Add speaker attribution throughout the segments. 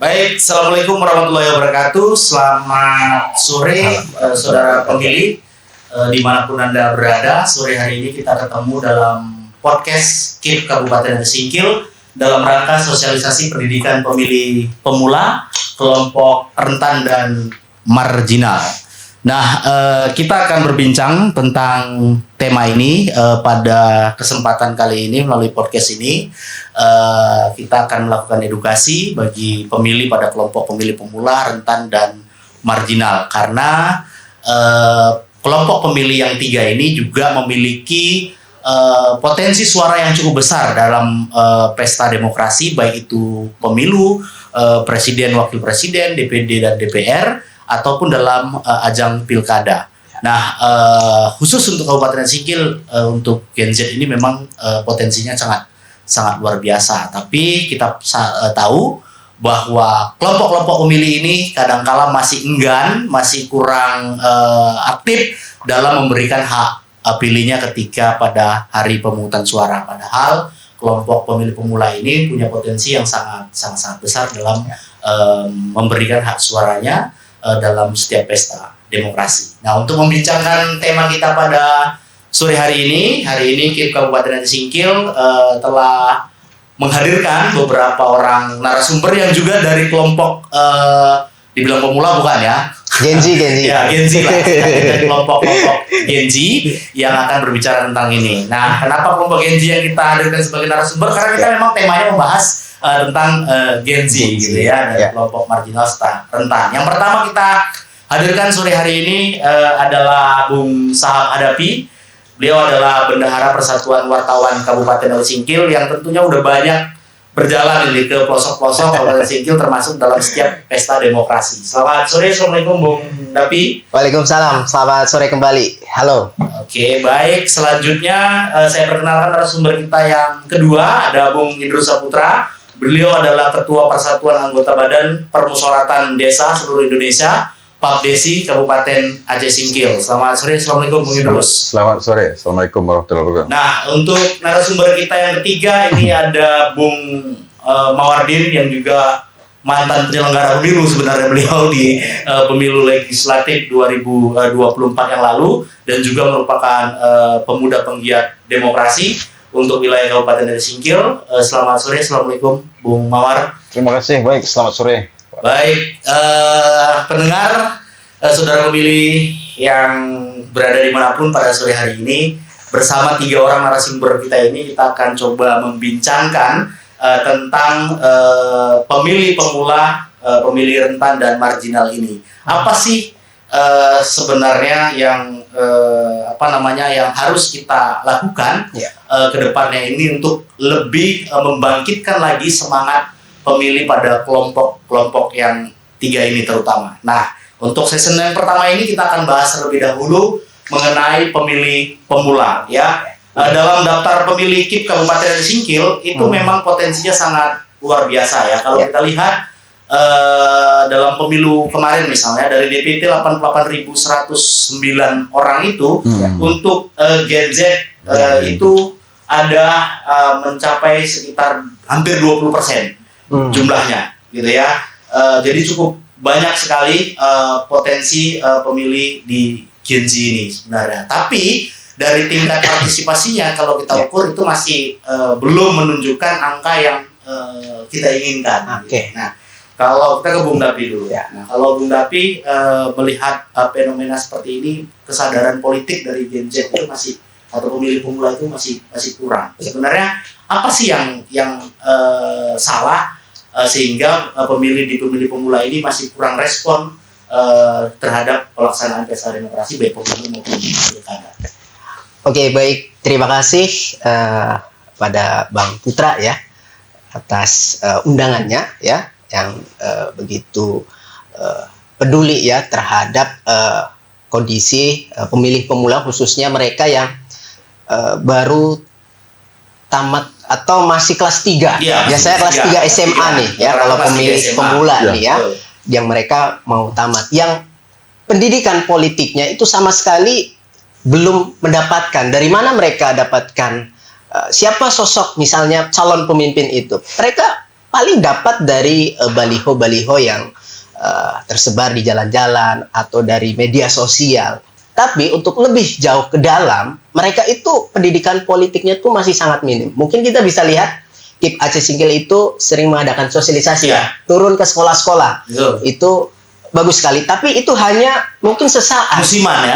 Speaker 1: Baik, Assalamualaikum warahmatullahi wabarakatuh. Selamat sore, saudara pemilih, dimanapun Anda berada. Sore hari ini kita ketemu dalam podcast KIP Kabupaten Singkil dalam rangka sosialisasi pendidikan pemilih pemula, kelompok rentan dan marginal. Nah, kita akan berbincang tentang tema ini pada kesempatan kali ini melalui podcast ini. Kita akan melakukan edukasi bagi pemilih pada kelompok pemilih pemula, rentan dan marginal, karena kelompok pemilih yang tiga ini juga memiliki potensi suara yang cukup besar dalam pesta demokrasi, baik itu pemilu, presiden, wakil presiden, DPD dan DPR, ataupun dalam ajang pilkada. Nah, khusus untuk Kabupaten Singkil, untuk Gen Z ini memang potensinya sangat luar biasa. Tapi kita tahu bahwa kelompok-kelompok pemilih ini kadangkala masih enggan, masih kurang aktif dalam memberikan hak pilihnya ketika pada hari pemungutan suara. Padahal kelompok pemilih pemula ini punya potensi yang sangat besar dalam memberikan hak suaranya dalam setiap pesta demokrasi. Nah, untuk membincangkan tema kita pada sore hari ini KIP Kabupaten Singkil telah menghadirkan beberapa orang narasumber yang juga dari kelompok dibilang pemula bukan ya?
Speaker 2: Gen Z.
Speaker 1: Ya, Gen Z lah. Dari kelompok Gen Z yang akan berbicara tentang ini. Nah, kenapa kelompok Gen Z yang kita hadirkan sebagai narasumber? Karena kita memang temanya membahas tentang Gen Z gitu ya, dari kelompok marginal serta rentan. Yang pertama kita hadirkan sore hari ini adalah Bung Sahab Hadapi. Beliau adalah Bendahara Persatuan Wartawan Kabupaten Singkil yang tentunya udah banyak berjalan ini ke pelosok-pelosok Kabupaten Singkil, termasuk dalam setiap pesta demokrasi. Selamat sore, Assalamualaikum Bung Dapi.
Speaker 2: Waalaikumsalam, selamat sore kembali. Halo.
Speaker 1: Oke, baik. Selanjutnya saya perkenalkan narasumber kita yang kedua, ada Bung Indro Saputra. Beliau adalah Ketua Persatuan Anggota Badan Permusyawaratan Desa Seluruh Indonesia, PAPDESI Kabupaten Aceh Singkil. Selamat sore, Assalamualaikum Bung Idrus.
Speaker 3: Selamat sore, Assalamualaikum warahmatullahi wabarakatuh.
Speaker 1: Nah, untuk narasumber kita yang ketiga ini ada Bung Mawardin yang juga mantan penyelenggara pemilu sebenarnya, beliau di pemilu legislatif 2024 yang lalu, dan juga merupakan pemuda penggiat demokrasi untuk wilayah Kabupaten Singkil. Selamat sore, Assalamualaikum Bung Mawar.
Speaker 3: Terima kasih, baik, selamat sore.
Speaker 1: Baik, pendengar, saudara pemilih yang berada dimanapun pada sore hari ini, bersama tiga orang narasumber kita ini, kita akan coba membincangkan tentang pemilih pemula, pemilih rentan dan marginal ini. Apa sih sebenarnya yang yang harus kita lakukan ke depannya ini untuk lebih membangkitkan lagi semangat pemilih pada kelompok-kelompok yang tiga ini terutama. Nah, untuk season yang pertama ini kita akan bahas terlebih dahulu mengenai pemilih pemula ya. Dalam daftar pemilih KIP Kabupaten Singkil itu memang potensinya sangat luar biasa ya. Kalau kita lihat dalam pemilu kemarin misalnya, dari DPT 88.109 orang itu, untuk Gen Z itu ada mencapai sekitar hampir 20% jumlahnya gitu ya. Jadi cukup banyak sekali potensi pemilih di Gen Z ini sebenarnya. Tapi dari tingkat partisipasinya kalau kita ukur itu masih belum menunjukkan angka yang kita inginkan.
Speaker 2: Oke.
Speaker 1: Nah, kalau kita ke Bung Dapi dulu ya. Nah, kalau Bung Dapi melihat fenomena seperti ini, kesadaran politik dari Gen Z itu masih, atau pemilih pemula itu masih kurang. Sebenarnya apa sih yang salah sehingga pemilih pemula ini masih kurang respon terhadap pelaksanaan pesta demokrasi baik pemilu maupun pilkada?
Speaker 2: Oke, baik. Terima kasih pada Bang Putra ya atas undangannya ya, yang begitu peduli ya terhadap kondisi pemilih pemula, khususnya mereka yang baru tamat atau masih kelas 3. Ya, biasanya kelas 3 SMA nih ya, kalau pemilih pemula nih ya, yang mereka mau tamat. Yang pendidikan politiknya itu sama sekali belum mendapatkan. Dari mana mereka dapatkan siapa sosok misalnya calon pemimpin itu? Mereka paling dapat dari baliho-baliho yang tersebar di jalan-jalan atau dari media sosial. Tapi untuk lebih jauh ke dalam, mereka itu pendidikan politiknya tuh masih sangat minim. Mungkin kita bisa lihat KIP Aceh Singkil itu sering mengadakan sosialisasi ya, turun ke sekolah-sekolah. Itu bagus sekali. Tapi itu hanya mungkin sesaat.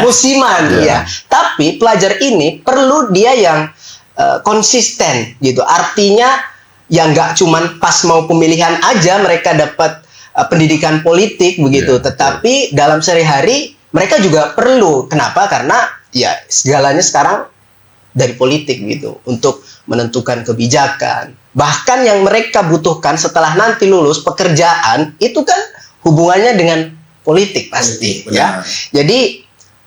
Speaker 2: Musiman ya. Tapi pelajar ini perlu dia yang konsisten gitu. Artinya yang nggak cuman pas mau pemilihan aja mereka dapat pendidikan politik begitu. Tetapi dalam sehari-hari mereka juga perlu. Kenapa? Karena ya segalanya sekarang dari politik gitu, untuk menentukan kebijakan. Bahkan yang mereka butuhkan setelah nanti lulus pekerjaan itu kan hubungannya dengan politik pasti ya. Jadi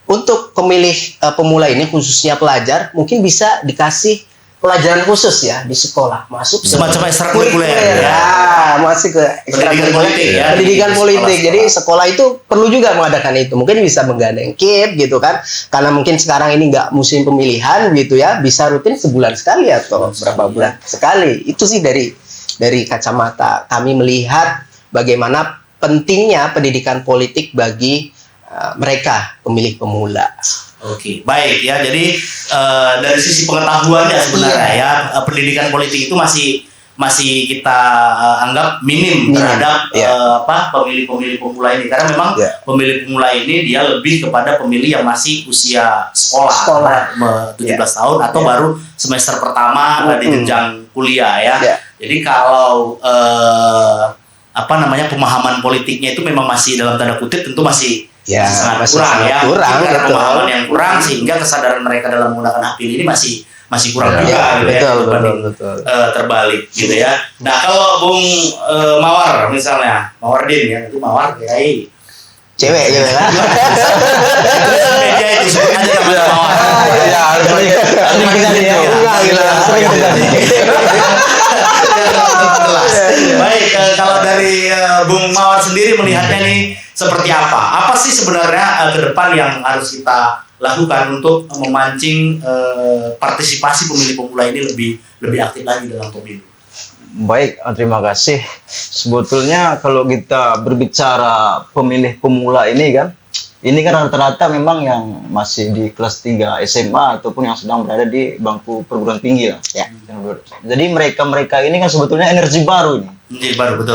Speaker 2: untuk pemilih pemula ini khususnya pelajar mungkin bisa dikasih pelajaran khusus ya di sekolah, masuk
Speaker 1: semacam ekstrakurikuler
Speaker 2: ya, masuk ke pendidikan politik. Jadi sekolah itu perlu juga mengadakan itu. Mungkin bisa menggandeng KIP gitu kan, karena mungkin sekarang ini nggak musim pemilihan gitu ya, bisa rutin sebulan sekali atau berapa bulan sekali. Itu sih dari kacamata kami melihat bagaimana pentingnya pendidikan politik bagi mereka pemilih pemula.
Speaker 1: Oke, baik ya. Jadi dari sisi pengetahuannya sebenarnya ya, pendidikan politik itu masih kita anggap minim terhadap pemilih-pemilih pemula ini, karena memang pemilih pemula ini dia lebih kepada pemilih yang masih usia sekolah 17 tahun atau baru semester pertama di jenjang kuliah ya. Jadi kalau pemahaman politiknya itu memang masih dalam tanda kutip tentu masih sangat kurang karena pemahaman yang kurang, sehingga kesadaran mereka dalam menggunakan hak pilih ini masih kurang juga betul. Terbalik gitu ya. Nah kalau Bung Mawar misalnya, Mawardin ya, itu Mawar kayak
Speaker 2: cewek kan?
Speaker 1: Media itu sebut aja namanya Mawar.
Speaker 3: Ya harus
Speaker 1: Baik, kalau dari Bung Mawar sendiri melihatnya nih seperti apa? Apa sih sebenarnya ke depan yang harus kita lakukan untuk memancing partisipasi pemilih pemula ini lebih aktif lagi dalam pemilu?
Speaker 3: Baik, terima kasih. Sebetulnya kalau kita berbicara pemilih pemula ini kan rata-rata memang yang masih di kelas 3 SMA ataupun yang sedang berada di bangku perguruan tinggi lah. Ya. Jadi mereka ini kan sebetulnya energi baru nih.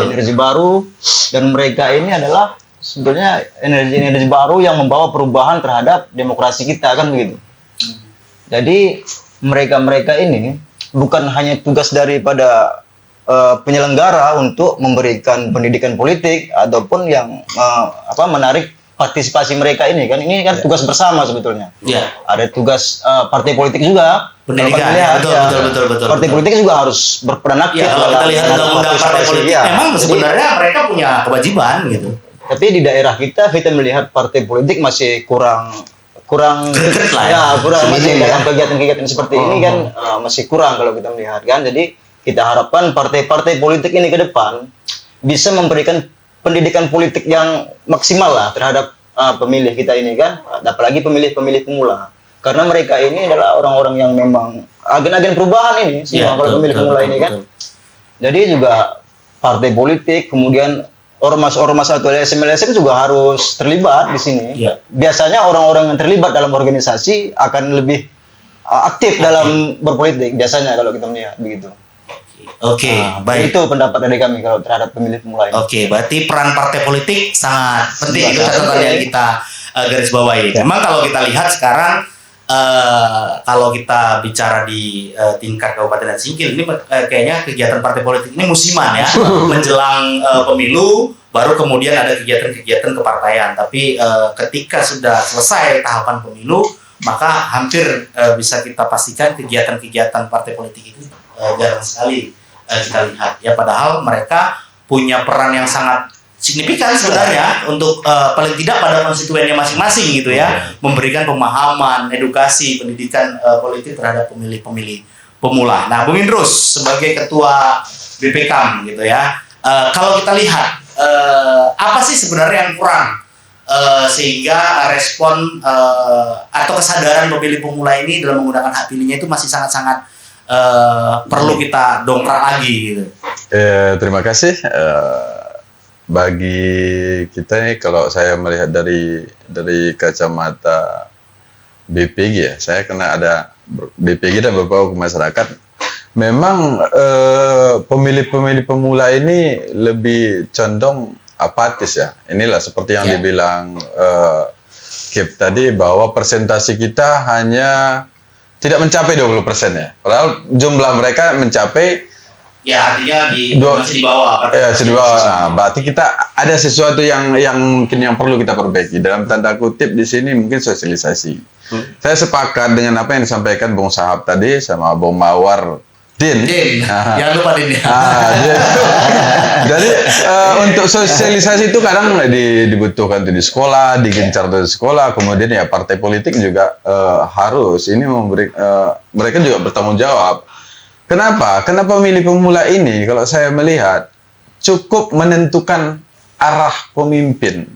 Speaker 3: Energi baru, dan mereka ini adalah sebetulnya energi baru yang membawa perubahan terhadap demokrasi kita kan begitu. Jadi mereka ini bukan hanya tugas daripada penyelenggara untuk memberikan pendidikan politik ataupun yang menarik partisipasi mereka ini kan tugas bersama sebetulnya. Ada tugas partai politik juga.
Speaker 1: Pendidikan, betul.
Speaker 3: Partai politik juga harus berperan aktif.
Speaker 1: Kalau kita lihat undang-undang partai politik, memang sebenarnya mereka punya kewajiban gitu.
Speaker 3: Tapi di daerah kita melihat partai politik masih kurang
Speaker 1: greget lah ya.
Speaker 3: Masih dalam kegiatan-kegiatan seperti ini kan masih kurang kalau kita melihat kan. Jadi kita harapkan partai-partai politik ini ke depan bisa memberikan pendidikan politik yang maksimal lah terhadap pemilih kita ini kan, apalagi pemilih-pemilih pemula. Karena mereka ini adalah orang-orang yang memang agen-agen perubahan ini, semua kalau pemilih pemula ini kan. Jadi juga partai politik, kemudian ormas-ormas atau LSM juga harus terlibat di sini. Biasanya orang-orang yang terlibat dalam organisasi akan lebih aktif dalam berpolitik biasanya kalau kita melihat begitu. Baik. Itu pendapat dari kami kalau terhadap pemilih pemula ini.
Speaker 1: Berarti peran partai politik sangat penting. Itu catatan yang kita garis bawahi. Memang kalau kita lihat sekarang, kalau kita bicara di tingkat Kabupaten Singkil ini kayaknya kegiatan partai politik ini musiman ya, menjelang pemilu baru kemudian ada kegiatan-kegiatan kepartaian. Tapi ketika sudah selesai tahapan pemilu, maka hampir bisa kita pastikan kegiatan-kegiatan partai politik itu jarang sekali kita lihat ya, padahal mereka punya peran yang sangat signifikan sebenarnya untuk paling tidak pada konstituennya masing-masing gitu ya, memberikan pemahaman, edukasi, pendidikan politik terhadap pemilih-pemilih pemula. Nah, Bung Indrus sebagai ketua BPKAM gitu ya, kalau kita lihat apa sih sebenarnya yang kurang sehingga respon atau kesadaran pemilih pemula ini dalam menggunakan hak pilihnya itu masih sangat-sangat perlu kita dongkrak lagi gitu.
Speaker 4: Terima kasih. Bagi kita nih, kalau saya melihat dari kacamata BPG ya, saya kena ada BPG dan beberapa masyarakat. Memang pemilih-pemilih pemula ini lebih condong apatis ya. Inilah seperti yang dibilang Kip tadi, bahwa persentase kita hanya tidak mencapai 20% ya. Padahal jumlah mereka mencapai
Speaker 1: Ya artinya masih di bawah.
Speaker 4: masih di bawah. Nah, berarti kita ada sesuatu yang mungkin yang perlu kita perbaiki. Dalam tanda kutip di sini mungkin sosialisasi. Saya sepakat dengan apa yang disampaikan Bung Sahab tadi sama Bung Mawar Din.
Speaker 1: Jangan lupa Din.
Speaker 4: Jadi untuk sosialisasi itu kadang dibutuhkan di sekolah, digencar dari sekolah, kemudian ya partai politik juga harus ini mereka juga bertanggung jawab. Kenapa? Karena pemilih pemula ini kalau saya melihat cukup menentukan arah pemimpin.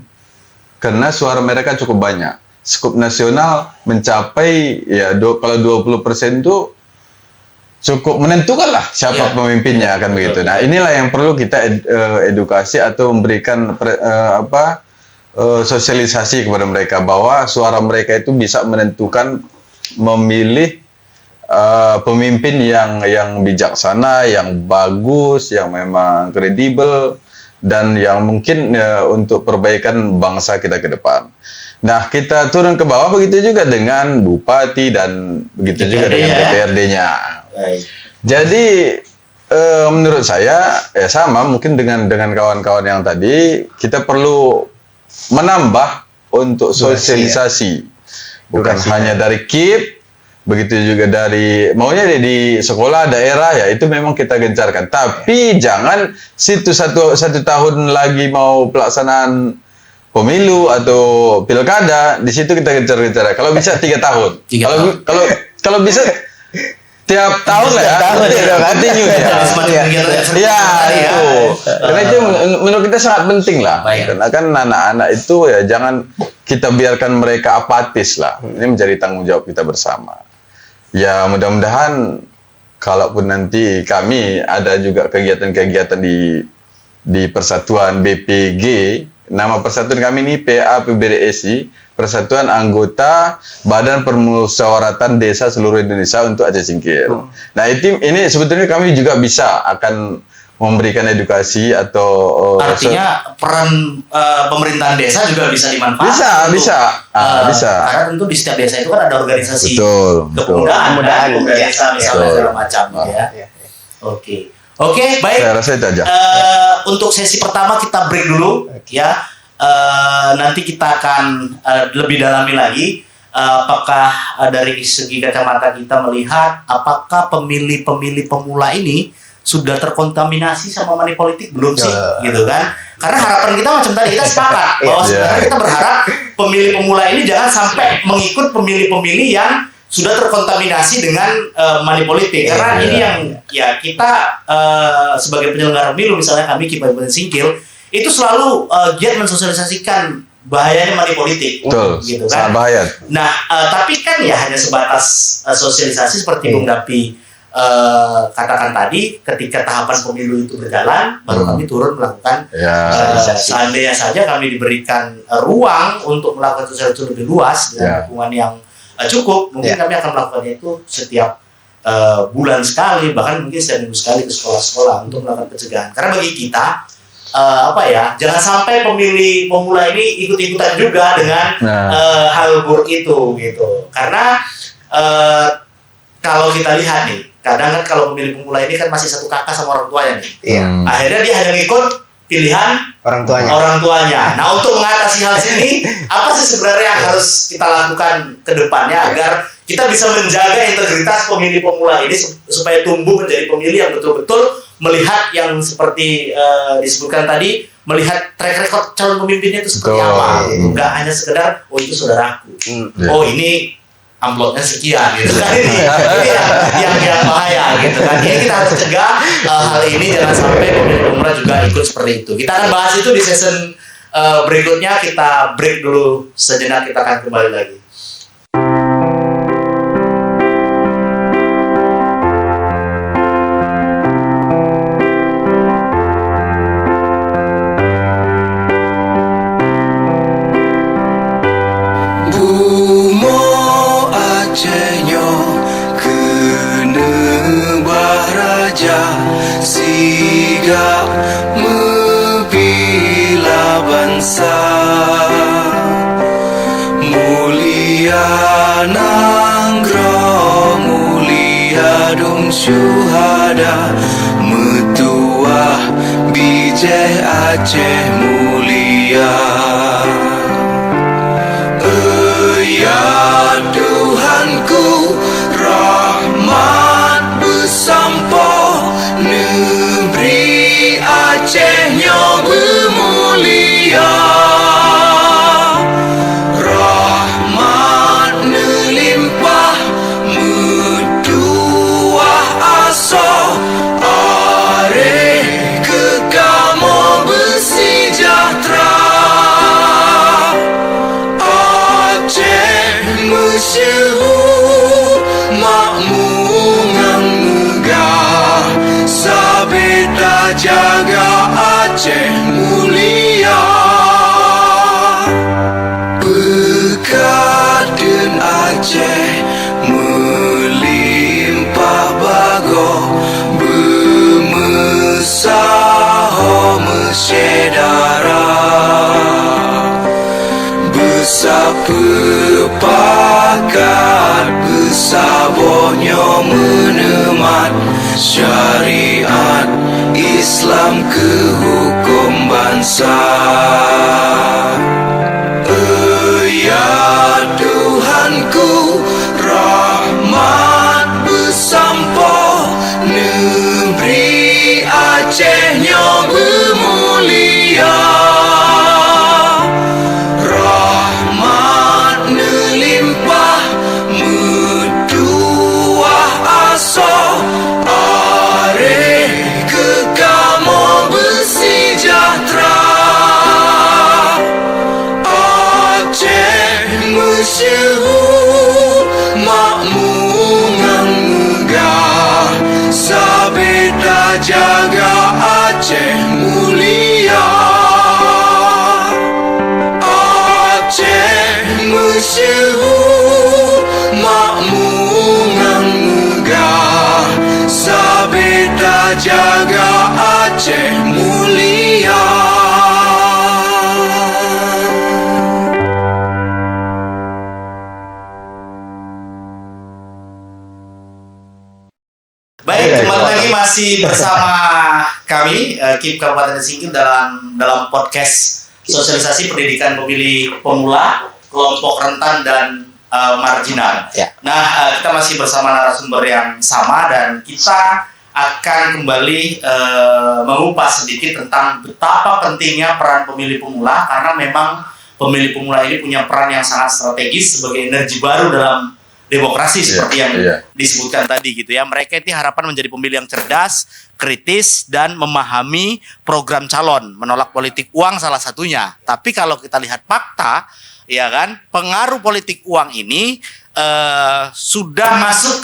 Speaker 4: Karena suara mereka cukup banyak. Skup nasional mencapai ya kalau 20% itu cukup menentukan lah siapa pemimpinnya kan begitu. Nah, inilah yang perlu kita edukasi atau memberikan sosialisasi kepada mereka bahwa suara mereka itu bisa menentukan memilih pemimpin yang bijaksana, yang bagus, yang memang kredibel, dan yang mungkin untuk perbaikan bangsa kita ke depan. Nah, kita turun ke bawah begitu juga dengan bupati dan begitu juga dengan DPRD-nya. Jadi menurut saya sama mungkin dengan kawan-kawan yang tadi, kita perlu menambah untuk sosialisasi, bukan hanya dari KIP. Begitu juga maunya di sekolah daerah ya, itu memang kita gencarkan. Tapi jangan situ satu tahun lagi mau pelaksanaan pemilu atau pilkada, di situ kita gencar-gencar. Kalau bisa 3 tahun. Kalau bisa tiap tahun lah ya. Continue ya. Ya itu. Karena itu menurut kita sangat penting lah. Karena kan anak-anak itu ya jangan kita biarkan mereka apatis lah. Ini menjadi tanggung jawab kita bersama. Ya mudah-mudahan kalaupun nanti kami ada juga kegiatan-kegiatan di Persatuan BPG, nama persatuan kami ini PAPBDSI, Persatuan Anggota Badan Permusyawaratan Desa Seluruh Indonesia untuk Aceh Singkil. Nah ini sebetulnya kami juga bisa akan memberikan edukasi atau
Speaker 1: artinya peran pemerintahan desa juga bisa dimanfaatkan.
Speaker 4: Bisa.
Speaker 1: Karena tentu di setiap desa itu kan ada organisasi
Speaker 2: kemudahan
Speaker 1: desa misalnya segala macam ya. Oke, baik.
Speaker 4: Saya rasa itu aja.
Speaker 1: Untuk sesi pertama kita break dulu ya. Nanti kita akan lebih dalami lagi. Apakah dari segi kacamata kita melihat apakah pemilih-pemilih pemula ini sudah terkontaminasi sama money politik belum sih, gitu kan? Karena harapan kita macam tadi, kita sepakat bahwa sebenarnya kita berharap pemilih pemula ini jangan sampai mengikut pemilih-pemilih yang sudah terkontaminasi dengan money politik. Karena ini yang ya kita sebagai penyelenggara pemilu, misalnya kami Kabupaten Singkil, itu selalu giat mensosialisasikan bahayanya money politik, gitu kan?
Speaker 4: Sangat bahaya.
Speaker 1: Nah, tapi kan ya hanya sebatas sosialisasi seperti Bung Dapi katakan tadi, ketika tahapan pemilu itu berjalan, baru kami turun melakukan seandainya saja kami diberikan ruang untuk melakukan sosialisasi lebih luas dengan dukungan yang cukup, mungkin kami akan melakukannya itu setiap bulan sekali, bahkan mungkin setiap minggu sekali ke sekolah-sekolah untuk melakukan pencegahan. Karena bagi kita jangan sampai pemilih pemula ini ikut-ikutan juga dengan hal buruk itu, gitu. Karena kalau kita lihat nih, kadang kan kalau pemilih pemula ini kan masih satu kakak sama orang tuanya nih. Akhirnya dia hanya ngikut pilihan orang tuanya. Nah, untuk mengatasi hal ini, apa sih sebenarnya yang harus kita lakukan ke depannya agar kita bisa menjaga integritas pemilih pemula ini supaya tumbuh menjadi pemilih yang betul-betul melihat yang seperti disebutkan tadi, melihat track record calon pemimpinnya itu seperti apa. Enggak hanya sekedar itu saudaraku. Ini amplopnya sekian gitu kan, ini yang bahaya gitu kan. Ini kita harus cegah hal ini, jangan sampai pemilih-pemula juga ikut seperti itu. Kita akan bahas itu di season berikutnya. Kita break dulu sejenak, kita akan kembali lagi.
Speaker 5: tegak membela bangsa. Mulia nanggroh, mulia dong syuhada, metuah bijih Aceh mulia. Ya Tuhanku, rahmat bersampo, negeri Acehnya bermulia. Rahmat nelimpah, metuah aso, are kekamo bersejahtera. Masyhur makmur ngang megah, sabeda jaga Aceh mulia. Berkat dan Aceh melimpah bago, bermesah mesyedara. Bersepakat bersabarnya menemat syariat Islam ke hukum bangsa. Ya Tuhanku, rahmat bersampo, negeri Acehnya bermulia. Masyhur makmur ngang megah, sabeda jaga Aceh mulia. Aceh masyhur makmur ngang megah, sabeda jaga Aceh mulia.
Speaker 1: Baik, kembali lagi masih bersama kami KIP Kabupaten Singkil dalam podcast sosialisasi pendidikan pemilih pemula, kelompok rentan dan marginal.
Speaker 2: Ya.
Speaker 1: Nah, kita masih bersama narasumber yang sama dan kita akan kembali mengupas sedikit tentang betapa pentingnya peran pemilih pemula, karena memang pemilih pemula ini punya peran yang sangat strategis sebagai energi baru dalam demokrasi seperti yang disebutkan tadi gitu ya. Mereka itu harapan menjadi pemilih yang cerdas, kritis, dan memahami program calon, menolak politik uang salah satunya. Tapi kalau kita lihat fakta, ya kan, pengaruh politik uang ini sudah masuk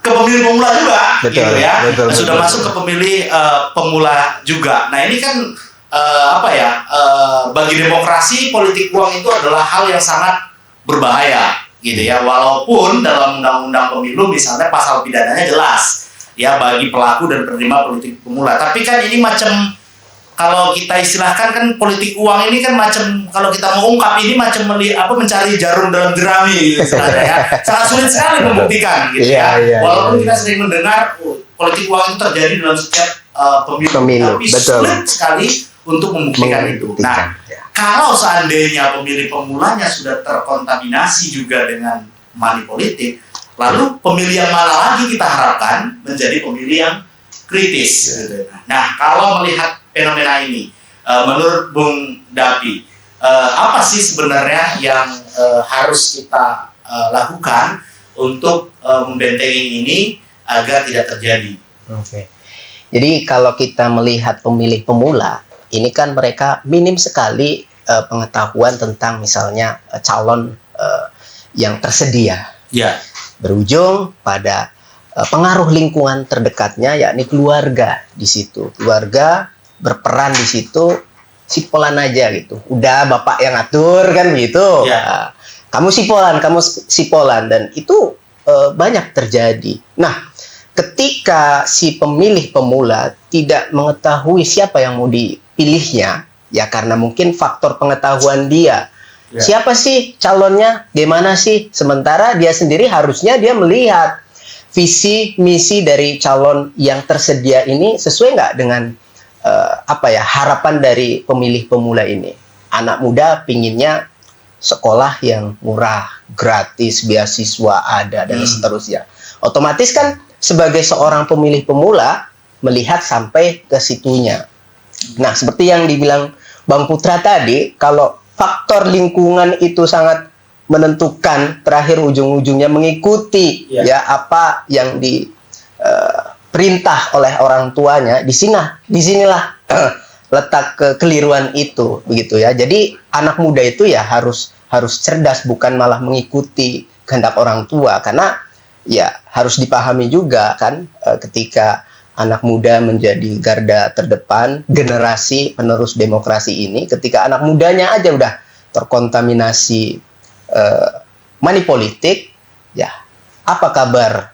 Speaker 1: ke pemilih pemula juga,
Speaker 2: Betul,
Speaker 1: gitu ya.
Speaker 2: betul,
Speaker 1: Sudah
Speaker 2: betul.
Speaker 1: masuk ke pemilih pemula juga. Nah ini kan bagi demokrasi politik uang itu adalah hal yang sangat berbahaya. Gitu ya, walaupun dalam undang-undang pemilu misalnya pasal pidananya jelas ya bagi pelaku dan penerima politik pemula, tapi kan ini macam, kalau kita istilahkan kan politik uang ini kan macam, kalau kita mau ungkap ini macam mencari jarum dalam jerami gitu istilahnya ya. Sangat sulit sekali membuktikan gitu ya. Walaupun kita sering mendengar politik uang itu terjadi dalam setiap pemilu, tapi
Speaker 2: betul.
Speaker 1: sulit sekali untuk membuktikan itu. Nah, kalau seandainya pemilih pemulanya sudah terkontaminasi juga dengan money politik, lalu pemilih yang mana lagi kita harapkan menjadi pemilih yang kritis. Gitu. Nah, kalau melihat fenomena ini, menurut Bung Dapi, apa sih sebenarnya yang harus kita lakukan untuk membentengi ini agar tidak terjadi?
Speaker 2: Oke. Jadi kalau kita melihat pemilih pemula, ini kan mereka minim sekali pengetahuan tentang misalnya calon yang tersedia.
Speaker 1: Ya.
Speaker 2: Berujung pada pengaruh lingkungan terdekatnya, yakni keluarga di situ. Keluarga berperan di situ, sipolan aja gitu. Udah bapak yang ngatur kan gitu.
Speaker 1: Ya.
Speaker 2: Kamu sipolan, dan itu banyak terjadi. Nah, ketika si pemilih pemula tidak mengetahui siapa yang mau dipilihnya, ya karena mungkin faktor pengetahuan dia.
Speaker 1: Ya.
Speaker 2: Siapa sih calonnya? Gimana sih? Sementara dia sendiri harusnya dia melihat visi misi dari calon yang tersedia ini sesuai nggak dengan harapan dari pemilih pemula ini. Anak muda pinginnya sekolah yang murah, gratis, beasiswa ada dan seterusnya. Otomatis kan sebagai seorang pemilih pemula melihat sampai ke situnya. Nah, seperti yang dibilang Bang Putra tadi, kalau faktor lingkungan itu sangat menentukan, terakhir ujung-ujungnya mengikuti ya apa yang diperintah oleh orang tuanya, disinilah letak kekeliruan itu, begitu ya. Jadi anak muda itu ya harus cerdas, bukan malah mengikuti kehendak orang tua, karena ya harus dipahami juga kan ketika anak muda menjadi garda terdepan generasi penerus demokrasi ini, ketika anak mudanya aja udah terkontaminasi money politik, ya apa kabar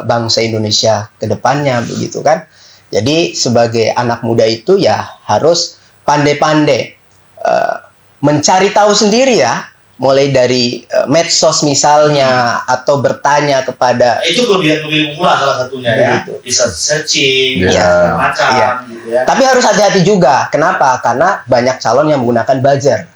Speaker 2: bangsa Indonesia ke depannya, begitu kan. Jadi sebagai anak muda itu ya harus pandai-pandai mencari tahu sendiri ya, mulai dari medsos misalnya, atau bertanya kepada,
Speaker 1: itu kelebihan pemilih pemula salah satunya ya, bisa searching macam gitu ya.
Speaker 2: Tapi harus hati-hati juga. Kenapa? Karena banyak calon yang menggunakan buzzer.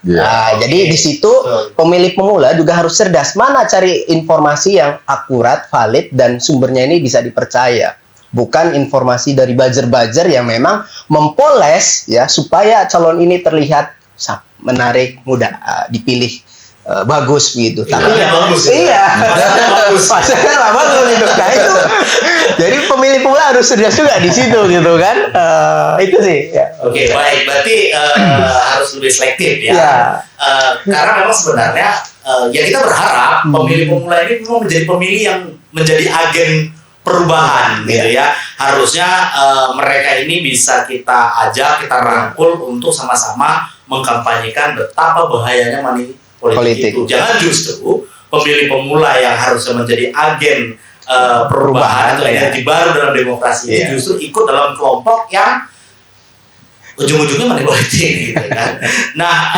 Speaker 2: Jadi di situ pemilih pemula juga harus cerdas, mana cari informasi yang akurat, valid, dan sumbernya ini bisa dipercaya. Bukan informasi dari buzzer-buzzer yang memang mempoles ya supaya calon ini terlihat menarik, mudah dipilih, bagus begitu. Tapi
Speaker 1: bagus.
Speaker 2: Pasarnya bagus itu. Nah itu. Jadi pemilih pemula harus cerdas juga di situ gitu kan. Itu sih. Ya.
Speaker 1: Oke, baik. Berarti harus lebih selektif ya. Karena memang sebenarnya ya kita berharap pemilih pemula ini memang menjadi pemilih yang menjadi agen perubahan gitu ya. Harusnya mereka ini bisa kita ajak, kita rangkul untuk sama-sama mengkampanyekan betapa bahayanya money politik itu. Jangan justru pemilih pemula yang harusnya menjadi agen perubahan atau energi baru dalam demokrasi ini justru ikut dalam kelompok yang ujung-ujungnya money politik gitu kan. Nah,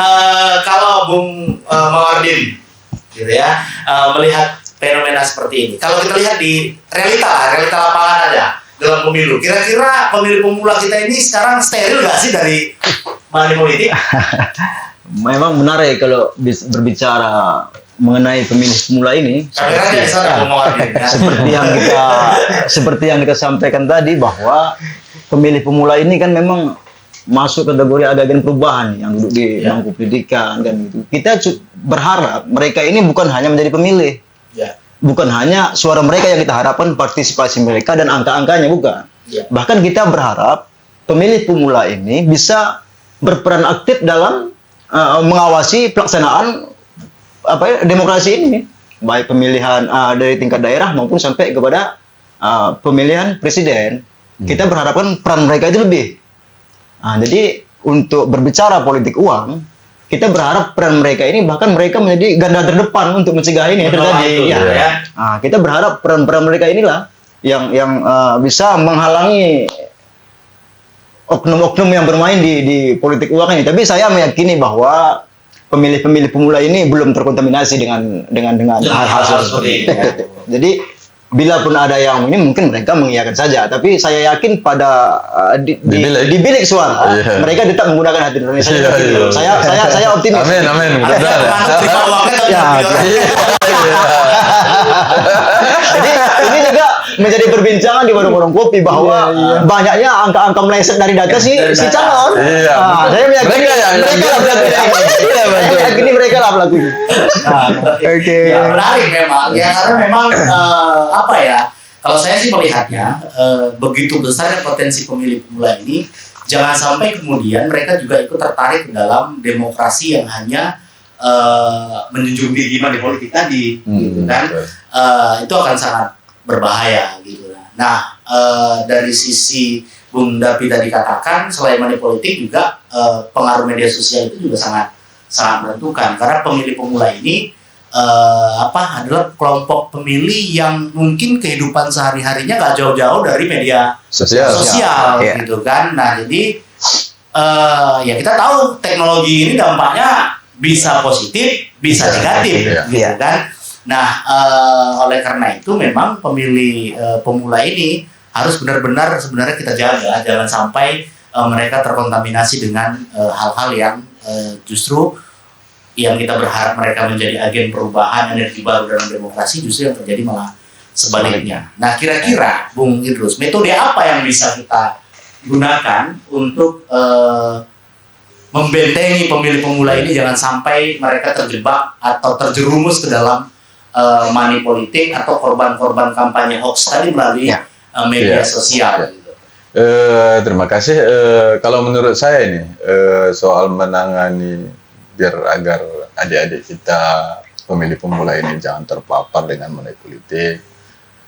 Speaker 1: kalau Bung Mawardin gitu ya, melihat fenomena seperti ini, kalau kita lihat di realita lapangan aja dalam pemilu, kira-kira pemilih pemula kita ini sekarang steril nggak sih dari money politik?
Speaker 3: Memang menarik kalau berbicara mengenai pemilih pemula ini. Seperti yang kita sampaikan tadi, bahwa pemilih pemula ini kan memang masuk kategori agen perubahan yang duduk di bangku pendidikan kan gitu. Kita berharap mereka ini bukan hanya menjadi pemilih, bukan hanya suara mereka yang kita harapkan, partisipasi mereka dan angka-angkanya, bukan. Bahkan kita berharap pemilih pemula ini bisa berperan aktif dalam mengawasi pelaksanaan demokrasi ini, baik pemilihan dari tingkat daerah maupun sampai kepada pemilihan presiden. Kita berharapkan peran mereka itu lebih. Jadi untuk berbicara politik uang, kita berharap peran mereka ini, bahkan mereka menjadi garda terdepan untuk mencegah ini terjadi. Kita berharap peran-peran mereka inilah yang bisa menghalangi oknum-oknum yang bermain di politik uang ini. Tapi saya meyakini bahwa pemilih-pemilih pemula ini belum terkontaminasi dengan hal-hal seperti ini. Jadi bila pun ada yang ini, mungkin mereka mengiyakan saja. Tapi saya yakin pada di bilik suara mereka tetap menggunakan hati nurani saja. Saya optimis.
Speaker 4: Amin.
Speaker 3: Jadi ini juga menjadi perbincangan di warung-warung kopi bahwa banyaknya angka-angka meleset dari data si calon. Saya meyakini mereka lah pelakunya.
Speaker 1: Ya, menarik memang ya, karena memang kalau saya sih melihatnya begitu besar potensi pemilih pemula ini, jangan sampai kemudian mereka juga ikut tertarik ke dalam demokrasi yang hanya menjunjung tinggi di politik tadi, gitu kan. Itu akan sangat berbahaya gitu. Nah, dari sisi Bung Dapi tadi katakan, selain money politik juga pengaruh media sosial itu juga sangat menentukan, karena pemilih pemula ini adalah kelompok pemilih yang mungkin kehidupan sehari-harinya nggak jauh-jauh dari media
Speaker 4: Sosial.
Speaker 2: Iya.
Speaker 1: gitu kan. Nah jadi ya kita tahu teknologi ini dampaknya bisa positif, bisa negatif,
Speaker 4: Iya.
Speaker 1: gitu kan. Nah oleh karena itu memang pemilih pemula ini harus benar-benar sebenarnya kita jaga, jangan sampai mereka terkontaminasi dengan hal-hal yang justru yang kita berharap mereka menjadi agen perubahan energi baru dalam demokrasi, justru yang terjadi malah sebaliknya. Nah kira-kira Bung Idrus, metode apa yang bisa kita gunakan untuk membentengi pemilih pemula ini jangan sampai mereka terjebak atau terjerumus ke dalam money politik atau korban-korban kampanye hoax tadi melalui media sosial gitu.
Speaker 4: Terima kasih. Kalau menurut saya ini soal menangani biar agar adik-adik kita pemilih pemula ini jangan terpapar dengan money politik.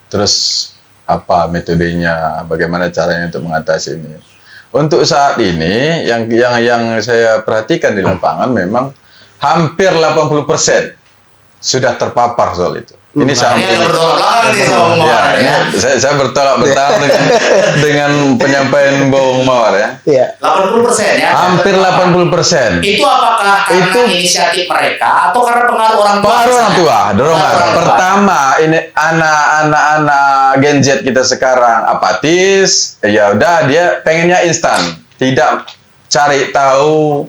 Speaker 4: Terus apa metodenya? Bagaimana caranya untuk mengatasi ini? Untuk saat ini yang saya perhatikan di lapangan memang hampir 80% sudah terpapar soal itu. Ini
Speaker 1: Makanya bertolak belakang nih sama Bung Mawar ya.
Speaker 4: Saya bertolak belakang dengan penyampaian Bung Mawar ya.
Speaker 2: Iya.
Speaker 1: 80% ya.
Speaker 4: Hampir 80%.
Speaker 1: Itu apakah karena inisiatif mereka atau karena pengaruh orang tua?
Speaker 4: Pengaruh orang tua, dorongan.
Speaker 1: Orang tua.
Speaker 4: Pertama, ini anak-anak Gen Z kita sekarang apatis. Ya udah, dia pengennya instan, tidak cari tahu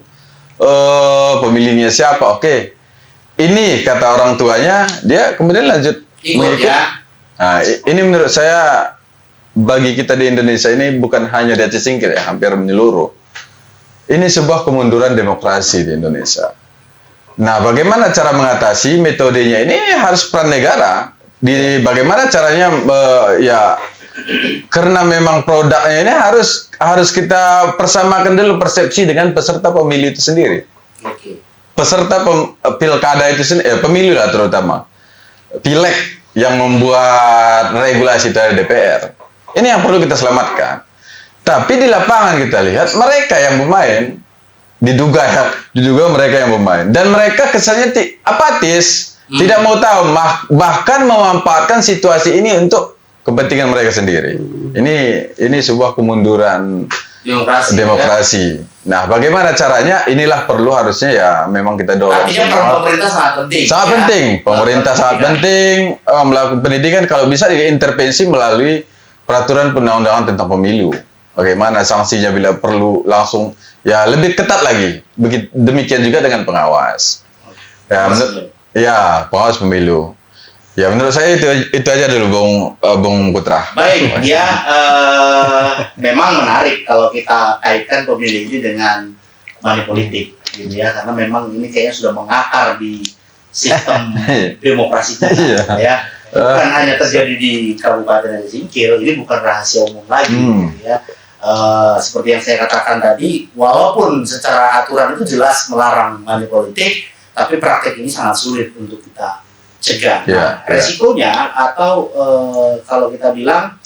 Speaker 4: pemilihnya siapa. Oke, ini kata orang tuanya, dia kemudian lanjut
Speaker 1: Ikut
Speaker 4: mengikut.
Speaker 1: ya.
Speaker 4: Nah, ini menurut saya bagi kita di Indonesia ini bukan hanya di Aceh Singkil ya, hampir menyeluruh. Ini sebuah kemunduran demokrasi di Indonesia. Nah, bagaimana cara mengatasi metodenya ini harus peran negara. Di bagaimana caranya ya karena memang produknya ini harus kita persamakan dulu persepsi dengan peserta pemilu itu sendiri.
Speaker 1: Oke.
Speaker 4: Peserta pilkada itu sendiri, pemilu lah terutama. Pileg yang membuat regulasi dari DPR. Ini yang perlu kita selamatkan. Tapi di lapangan kita lihat mereka yang bermain, diduga mereka yang bermain, dan mereka kesannya apatis, tidak mau tahu, bahkan memanfaatkan situasi ini untuk kepentingan mereka sendiri. Ini sebuah kemunduran demokrasi. Nah, bagaimana caranya? Inilah perlu harusnya ya memang kita dorong.
Speaker 1: Artinya peran pemerintah sangat penting.
Speaker 4: Sangat
Speaker 1: ya?
Speaker 4: penting. Pemerintah sangat penting melakukan pendidikan kalau bisa diintervensi melalui peraturan perundang-undangan tentang pemilu. Bagaimana sanksinya bila perlu langsung ya lebih ketat lagi. Demikian juga dengan pengawas. Ya, pengawas pemilu. Ya menurut saya itu aja dulu Bung Putra.
Speaker 1: Baik, ya memang menarik kalau kita kaitkan pemilih ini dengan money politik, gitu ya, karena memang ini kayaknya sudah mengakar di sistem demokrasi kita, ya. Bukan hanya terjadi di Kabupaten Aceh Singkil, ini bukan rahasia umum lagi, gitu ya. Seperti yang saya katakan tadi, walaupun secara aturan itu jelas melarang money politik, tapi praktek ini sangat sulit untuk kita cegah. Nah, resikonya atau kalau kita bilang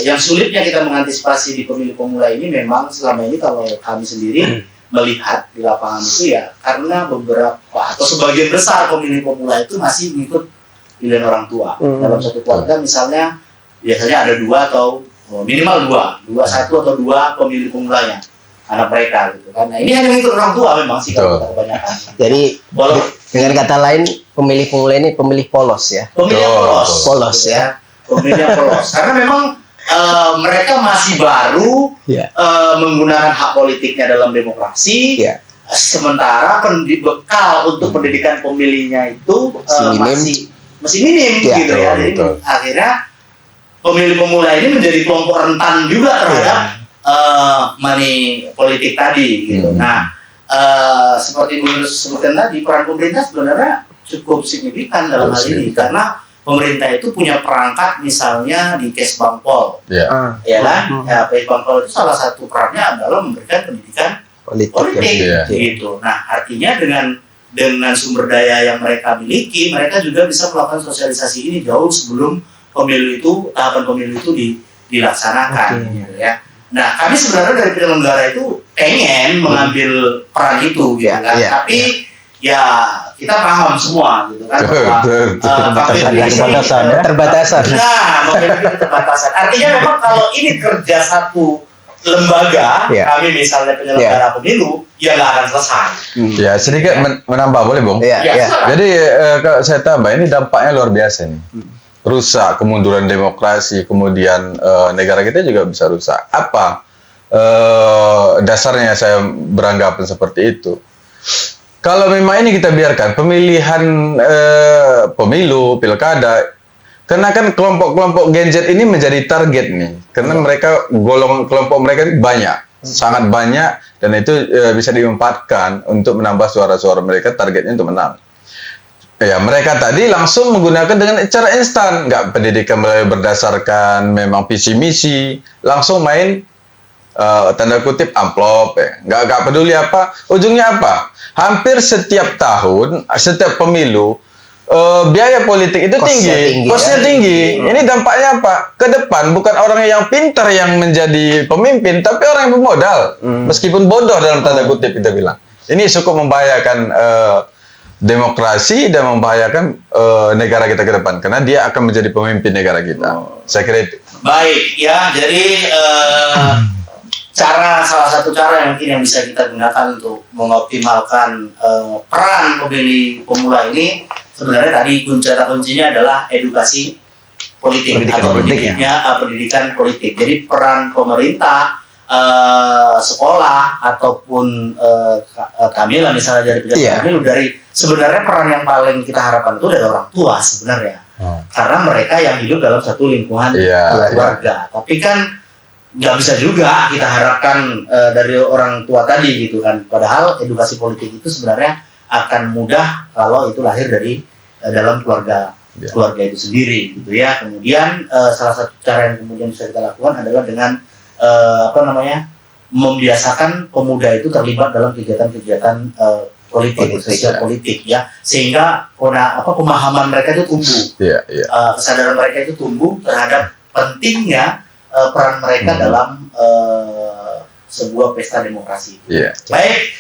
Speaker 1: yang sulitnya kita mengantisipasi di pemilih pemula ini memang selama ini kalau kami sendiri melihat di lapangan itu ya karena beberapa atau sebagian besar pemilih pemula itu masih mengikut pilihan orang tua. Dalam satu keluarga misalnya biasanya ada dua atau minimal dua satu atau dua pemilih pemulanya anak mereka gitu kan. Nah, ini hanya mengikut orang tua memang sih kalau kita kebanyakan.
Speaker 2: Jadi dengan kata lain pemilih pemula ini pemilih polos ya.
Speaker 1: Pemilih
Speaker 2: polos ya.
Speaker 1: Pemilih polos karena memang mereka masih baru menggunakan hak politiknya dalam demokrasi. Sementara bekal untuk pendidikan pemilihnya itu masih minim gitu ya. Jadi akhirnya pemilih pemula ini menjadi kelompok rentan juga terhadap money politik tadi gitu. Nah, seperti Bu sebutkan tadi, peran pemerintah sebenarnya cukup signifikan dalam hal ini karena pemerintah itu punya perangkat misalnya di Kesbangpol, ya kan? Ya, Kesbangpol itu salah satu perannya adalah memberikan pendidikan politik, gitu. Nah, artinya dengan sumber daya yang mereka miliki, mereka juga bisa melakukan sosialisasi ini jauh sebelum tahapan pemilu itu dilaksanakan, gitu ya. Nah, kami sebenarnya dari penyelenggara itu pengen mengambil peran itu, gitu kan. Tapi ya kita paham semua gitu kan bahwa
Speaker 2: Terbatasan.
Speaker 1: Nah, memiliki keterbatasan. Artinya memang kalau ini kerja satu lembaga, kami misalnya penyelenggara pemilu, ya nggak akan selesai.
Speaker 4: Ya, sedikit menambah boleh, Bung?
Speaker 2: Iya.
Speaker 4: Jadi kalau saya tambah, ini dampaknya luar biasa nih. Rusak, kemunduran demokrasi, kemudian negara kita juga bisa rusak. Apa dasarnya saya beranggapan seperti itu? Kalau memang ini kita biarkan, pemilihan pemilu, pilkada, karena kan kelompok-kelompok Gen Z ini menjadi target nih, karena mereka kelompok mereka ini banyak, sangat banyak, dan itu bisa dimanfaatkan untuk menambah suara-suara mereka, targetnya untuk menang. Ya, mereka tadi langsung menggunakan dengan cara instan, nggak pendidikan berdasarkan memang visi misi, langsung main tanda kutip amplop, nggak peduli apa, ujungnya apa? Hampir setiap tahun, setiap pemilu, biaya politik itu kosnya tinggi. Ini dampaknya apa? Ke depan bukan orang yang pintar yang menjadi pemimpin, tapi orang yang bermodal, meskipun bodoh dalam tanda kutip kita bilang. Ini cukup membahayakan demokrasi dan membahayakan negara kita ke depan, karena dia akan menjadi pemimpin negara kita. Saya kira itu.
Speaker 1: Baik, ya. Jadi salah satu cara yang mungkin yang bisa kita gunakan untuk mengoptimalkan peran pemilih pemula ini, sebenarnya tadi kuncinya adalah edukasi politik atau pendidikan politik. Jadi peran pemerintah, sekolah ataupun kami lah misalnya dari pejabat pemilu, dari sebenarnya peran yang paling kita harapkan itu dari orang tua sebenarnya, karena mereka yang hidup dalam satu lingkungan keluarga. Tapi kan nggak bisa juga kita harapkan dari orang tua tadi gitu kan. Padahal edukasi politik itu sebenarnya akan mudah kalau itu lahir dari dalam keluarga itu sendiri gitu ya. Kemudian salah satu cara yang kemudian bisa kita lakukan adalah dengan membiasakan pemuda itu terlibat dalam kegiatan-kegiatan politik, sosial politik ya, sehingga pemahaman mereka itu tumbuh, kesadaran mereka itu tumbuh terhadap pentingnya peran mereka dalam sebuah pesta demokrasi. Baik,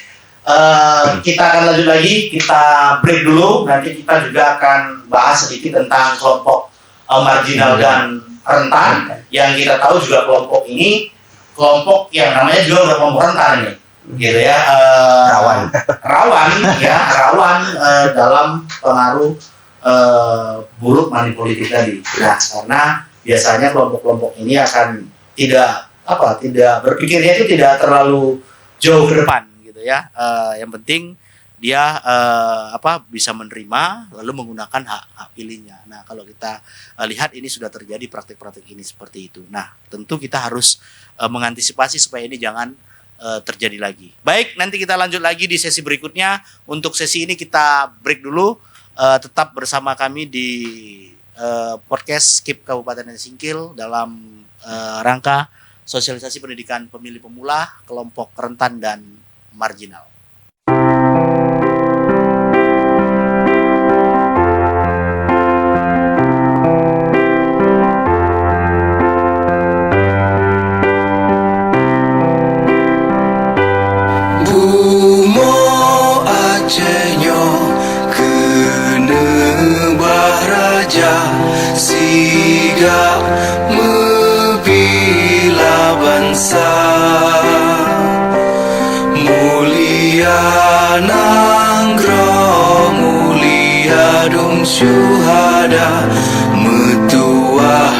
Speaker 1: kita akan lanjut lagi, kita break dulu. Nanti kita juga akan bahas sedikit tentang kelompok marginal dan rentan, yang kita tahu juga kelompok ini kelompok yang namanya juga udah kelompok rentan nih, gitu ya, rawan dalam pengaruh buruk money politik tadi. Nah, karena biasanya kelompok-kelompok ini akan tidak berpikirnya itu tidak terlalu jauh ke depan gitu ya. Yang penting dia bisa menerima lalu menggunakan hak pilihnya. Nah, kalau kita lihat ini sudah terjadi praktik-praktik ini seperti itu. Nah, tentu kita harus mengantisipasi supaya ini jangan terjadi lagi. Baik, nanti kita lanjut lagi di sesi berikutnya. Untuk sesi ini kita break dulu. Tetap bersama kami di podcast KIP Kabupaten Singkil dalam rangka sosialisasi pendidikan pemilih pemula, kelompok rentan dan marginal.
Speaker 5: Siga membela bangsa, mulia nangro, mulia dong syuhada, metuah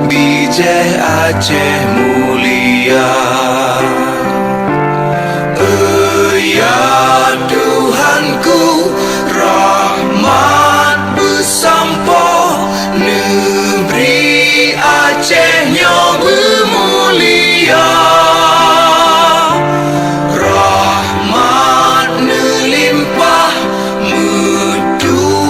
Speaker 5: bijeh Aceh mulia. Ya Tuhanku, rahmat bersampo, negeri Acehnya bermulia. Rahmat melimpah, metuah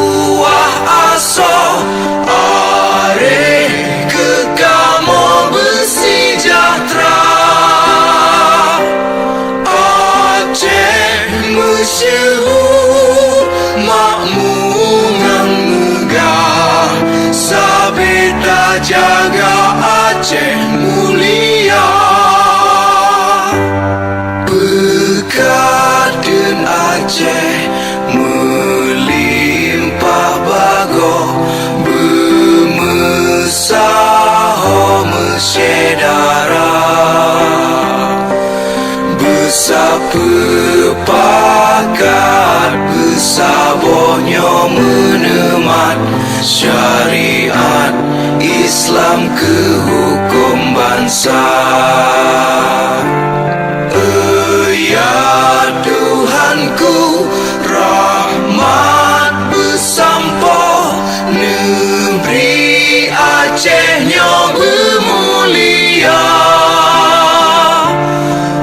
Speaker 5: aso, are kekamo bersejahtera. Aceh masyhur, makmur ngan megah, sabeta jaga Aceh mulia. Berkat dan Aceh menemat syariat Islam ke hukum bangsa. Ya Tuhanku, rahmat bersampo negeri Acehnya bermulia.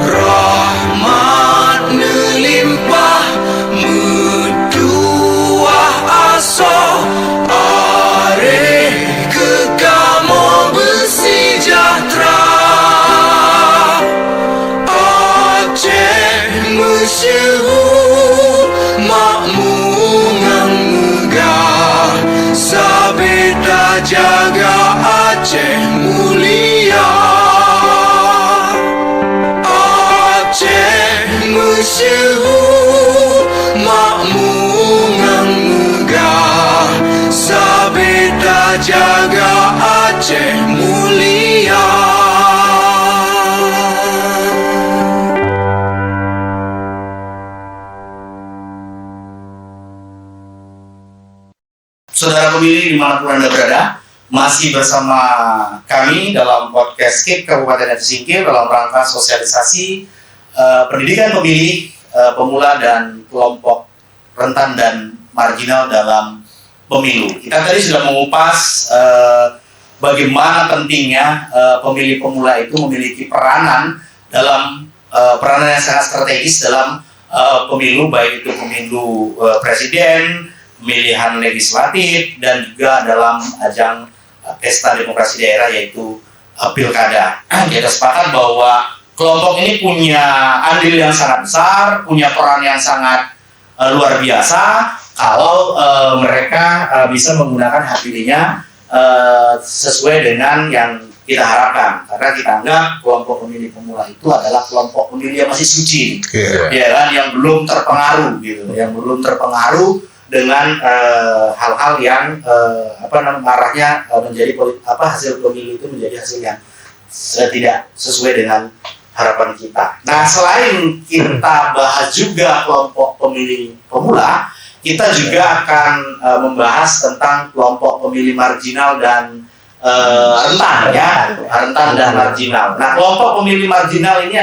Speaker 5: Rahmat melimpah metuah asa areh kekamo bersejahtera. Aceh masyhur makmur ngan megah, sabeta jaga Aceh mulia. Aceh masyhur makmur ngan megah, sabeta jaga Aceh mulia.
Speaker 1: Saudara pemilih dimanapun Anda berada, masih bersama kami dalam podcast KIP Kabupaten Aceh Singkil dalam rangka sosialisasi pendidikan pemilih, pemula dan kelompok rentan dan marginal dalam pemilu. Kita tadi sudah mengupas bagaimana pentingnya pemilih pemula itu memiliki peranan dalam peranan yang sangat strategis dalam pemilu, baik itu pemilu presiden, pemilihan legislatif, dan juga dalam ajang pesta demokrasi daerah yaitu pilkada. Kita sepakat bahwa kelompok ini punya andil yang sangat besar, punya peran yang sangat luar biasa kalau mereka bisa menggunakan hak pilihnya sesuai dengan yang kita harapkan. Karena kita anggap kelompok pemilih pemula itu adalah kelompok pemilih yang masih suci, ya kan, yang belum terpengaruh gitu, yang belum terpengaruh dengan hal-hal yang arahnya menjadi hasil pemilu itu menjadi hasil yang tidak sesuai dengan harapan kita. Nah, selain kita bahas juga kelompok pemilih pemula, kita juga akan membahas tentang kelompok pemilih marginal dan rentan, ya, rentan dan marginal. Nah, kelompok pemilih marginal ini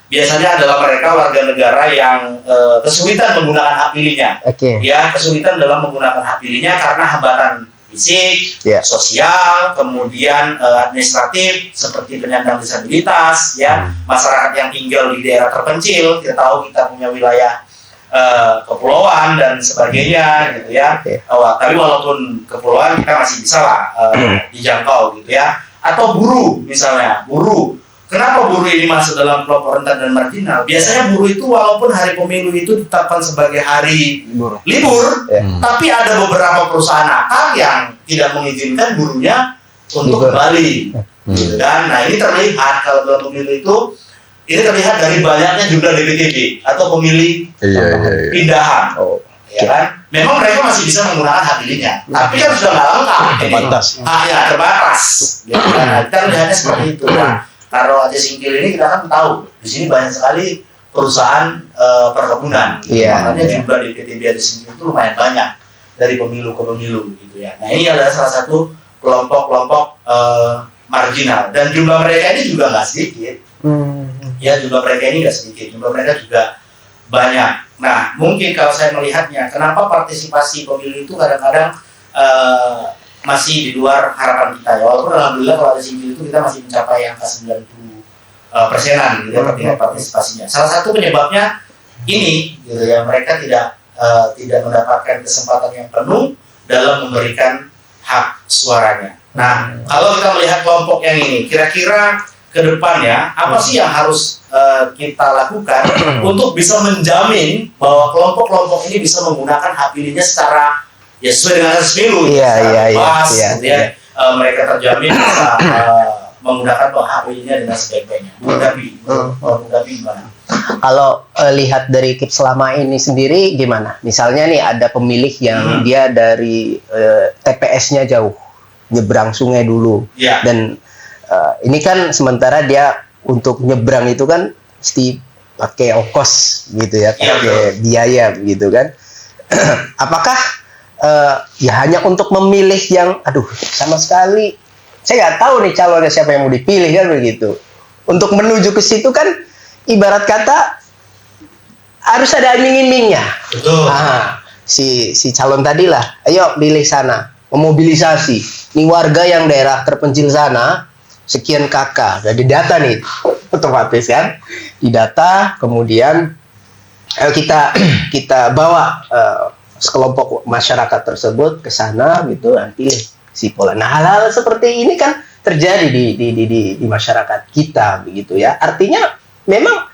Speaker 1: biasanya adalah mereka warga negara yang kesulitan menggunakan hak pilihnya. Ya, kesulitan dalam menggunakan hak pilihnya karena hambatan fisik, sosial, kemudian administratif seperti penyandang disabilitas, ya, masyarakat yang tinggal di daerah terpencil. Kita tahu kita punya wilayah kepulauan dan sebagainya, gitu ya. Tapi walaupun kepulauan kita masih bisa lah dijangkau, gitu ya. Atau buruh misalnya, buruh. Kenapa buruh ini masuk dalam kelompok rentan dan marginal? Biasanya buruh itu walaupun hari pemilu itu ditetapkan sebagai hari libur, tapi ada beberapa perusahaan akal yang tidak mengizinkan buruhnya untuk kembali. Dan nah, ini terlihat kalau dalam pemilu itu, ini terlihat dari banyaknya jumlah DPTB atau pemilih pindahan. Ya kan? Memang mereka masih bisa menggunakan hak pilihnya, tapi kan sudah nggak lengkap.
Speaker 3: Terbatas.
Speaker 1: Terbatas. Ya, kan? Kita lihatnya seperti itu. Nah, kalau Aceh Singkil ini kita kan tahu di sini banyak sekali perusahaan perkebunan, makanya jumlah di PTB Aceh Singkil itu lumayan banyak dari pemilu ke pemilu, gitu ya. Nah, ini adalah salah satu kelompok-kelompok marginal dan jumlah mereka ini juga nggak sedikit. Ya, jumlah mereka ini nggak sedikit, jumlah mereka juga banyak. Nah, mungkin kalau saya melihatnya, kenapa partisipasi pemilu itu kadang-kadang masih di luar harapan kita, ya. Walaupun alhamdulillah kalau ada Singkil itu kita masih mencapai angka 90%-an gitu ya, tingkat partisipasinya. Salah satu penyebabnya ini, gitu ya, mereka tidak mendapatkan kesempatan yang penuh dalam memberikan hak suaranya. Nah, kalau kita melihat kelompok yang ini, kira-kira ke depannya apa sih yang harus kita lakukan untuk bisa menjamin bahwa kelompok-kelompok ini bisa menggunakan hak pilihnya secara ya sesuai dengan asas pemilu, mereka terjamin bisa menggunakan hak pilihnya dengan sebaik-baiknya. Mudapi gimana?
Speaker 2: Kalau lihat dari KIP selama ini sendiri gimana? Misalnya nih ada pemilih yang dia dari TPS-nya jauh, nyebrang sungai dulu, dan ini kan sementara dia untuk nyebrang itu kan mesti pakai ongkos gitu ya, pakai biaya gitu kan. Apakah ya hanya untuk memilih yang aduh sama sekali saya nggak tahu nih calonnya siapa yang mau dipilih kan begitu. Untuk menuju ke situ kan ibarat kata harus ada iming-imingnya.
Speaker 1: Betul.
Speaker 2: Si calon tadi lah, ayo pilih sana, memobilisasi. Nih warga yang daerah terpencil sana, sekian kakak, udah didata nih, otomatis kan, didata, kemudian ayo kita bawa sekelompok masyarakat tersebut ke sana gitu, dan pilih si pola. Nah hal-hal seperti ini kan terjadi di masyarakat kita begitu ya. Artinya memang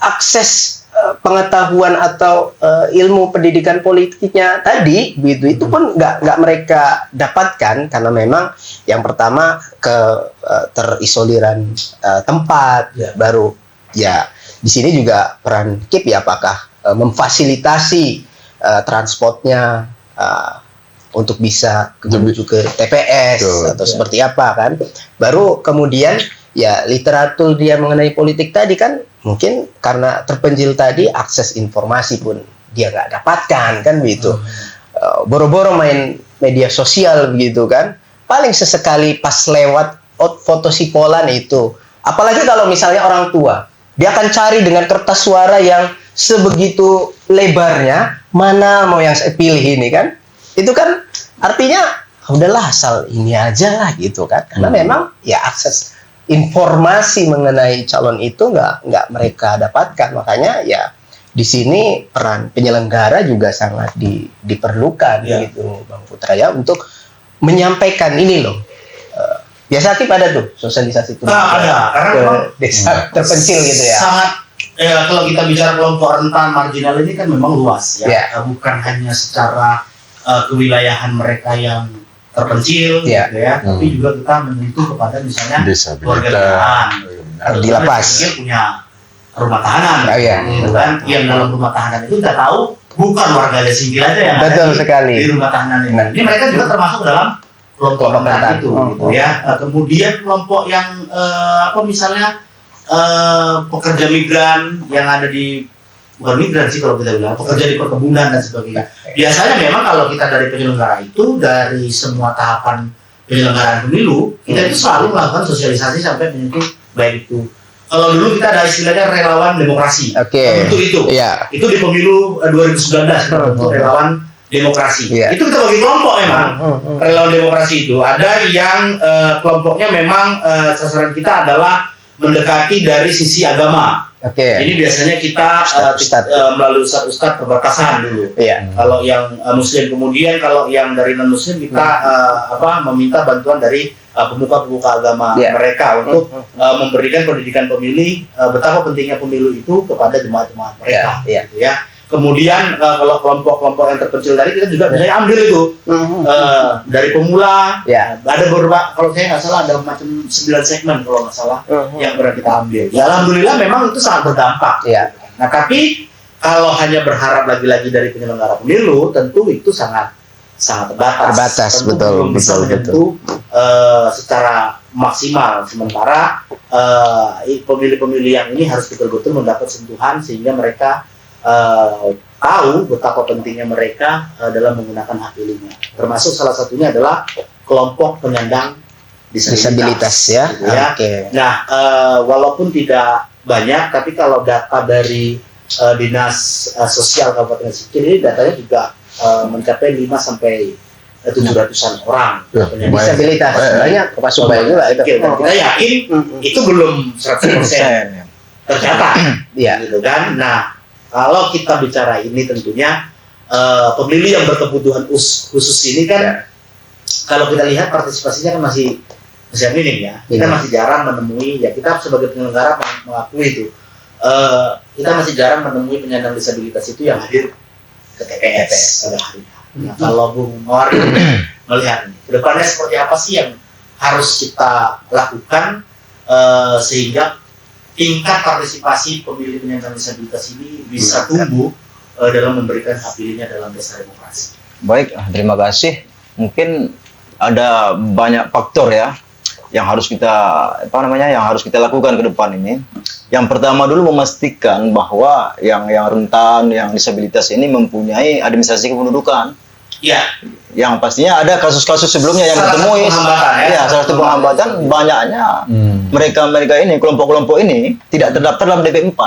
Speaker 2: akses pengetahuan atau ilmu pendidikan politiknya tadi begitu itu pun nggak mereka dapatkan karena memang yang pertama terisoliran tempat baru ya di sini juga peran KIP ya apakah memfasilitasi transportnya untuk bisa menuju ke TPS atau seperti apa kan baru kemudian ya literatur dia mengenai politik tadi kan mungkin karena terpencil tadi akses informasi pun dia nggak dapatkan kan begitu boro-boro main media sosial begitu kan paling sesekali pas lewat foto si Polan itu apalagi kalau misalnya orang tua dia akan cari dengan kertas suara yang sebegitu lebarnya mana mau yang saya pilih ini kan itu kan artinya udahlah asal ini aja lah gitu kan karena memang ya akses informasi mengenai calon itu nggak mereka dapatkan makanya ya di sini peran penyelenggara juga sangat diperlukan gitu Bang Putra ya untuk menyampaikan ini loh biasa pada tuh sosialisasi itu
Speaker 1: ada karena
Speaker 2: ke desa terpencil gitu ya
Speaker 1: sangat ya kalau kita bicara kelompok rentan marginal ini kan memang luas ya bukan hanya secara kewilayahan mereka yang terpencil gitu ya tapi juga kita menyentuh kepada misalnya keluarga binaan
Speaker 2: di lapas
Speaker 1: punya rumah tahanan gitu kan yang dalam rumah tahanan itu kita tahu bukan warga sipil aja yang
Speaker 2: betul
Speaker 1: ada
Speaker 2: sekali
Speaker 1: di rumah tahanan ini mereka juga termasuk dalam kelompok rentan itu gitu ya kemudian kelompok yang misalnya pekerja migran yang ada di bukan migran sih kalau kita bilang pekerja di perkebunan dan sebagainya. Biasanya memang kalau kita dari penyelenggara itu dari semua tahapan penyelenggaraan pemilu kita itu selalu melakukan sosialisasi sampai menyentuh baik itu kalau dulu kita ada istilahnya relawan demokrasi untuk itu itu di pemilu 2019 untuk relawan demokrasi itu kita bagi kelompok memang relawan demokrasi itu ada yang kelompoknya memang sasaran kita adalah mendekati dari sisi agama. Ini biasanya kita melalui ustadz perbatasan dulu. Kalau yang muslim kemudian kalau yang dari non muslim kita meminta bantuan dari pemuka-pemuka agama mereka untuk memberikan pendidikan pemilih betapa pentingnya pemilu itu kepada jemaat-jemaat mereka. Gitu ya. Kemudian kalau kelompok-kelompok yang terpencil tadi kita juga bisa ambil itu dari pemula ada beberapa kalau saya nggak salah ada macam 9 segmen kalau nggak salah yang pernah kita ambil ya alhamdulillah memang itu sangat berdampak nah tapi kalau hanya berharap lagi-lagi dari penyelenggara pemilu tentu itu sangat terbatas
Speaker 2: betul
Speaker 1: menyentuh secara maksimal sementara pemilih-pemilih yang ini harus betul-betul mendapat sentuhan sehingga mereka tahu betapa pentingnya mereka dalam menggunakan hak pilihnya. Termasuk salah satunya adalah kelompok penyandang disabilitas ya. Gitu ya. Nah, walaupun tidak banyak, tapi kalau data dari Dinas Sosial Kabupaten Singkil ini datanya juga mencapai 5 sampai 700-an orang
Speaker 2: disabilitas. Banyak masuk banyak juga itu.
Speaker 1: Dan kita yakin itu belum 100% tercatat. Gitu kan. Nah, kalau kita bicara ini tentunya pemilih yang berkebutuhan khusus ini kan kalau kita lihat partisipasinya kan masih minim ya. Kita masih jarang menemui ya kita sebagai penyelenggara mengakui itu kita masih jarang menemui penyandang disabilitas itu yang hadir ke TPS pada hari. Nah, kalau Bung Mawar melihat ini, kedepannya seperti apa sih yang harus kita lakukan sehingga tingkat partisipasi pemilih penyandang disabilitas ini bisa tumbuh dalam memberikan hak pilihnya dalam pesta demokrasi.
Speaker 3: Baik, terima kasih. Mungkin ada banyak faktor ya yang harus kita lakukan ke depan ini. Yang pertama dulu memastikan bahwa yang rentan, yang disabilitas ini mempunyai administrasi kependudukan.
Speaker 1: Iya.
Speaker 3: Yang pastinya ada kasus-kasus sebelumnya yang
Speaker 1: Salah satu
Speaker 3: ditemui.
Speaker 1: penghambatan, ya.
Speaker 3: Ya, salah satu penghambatan banyaknya mereka ini, kelompok-kelompok ini tidak terdaftar dalam DP4.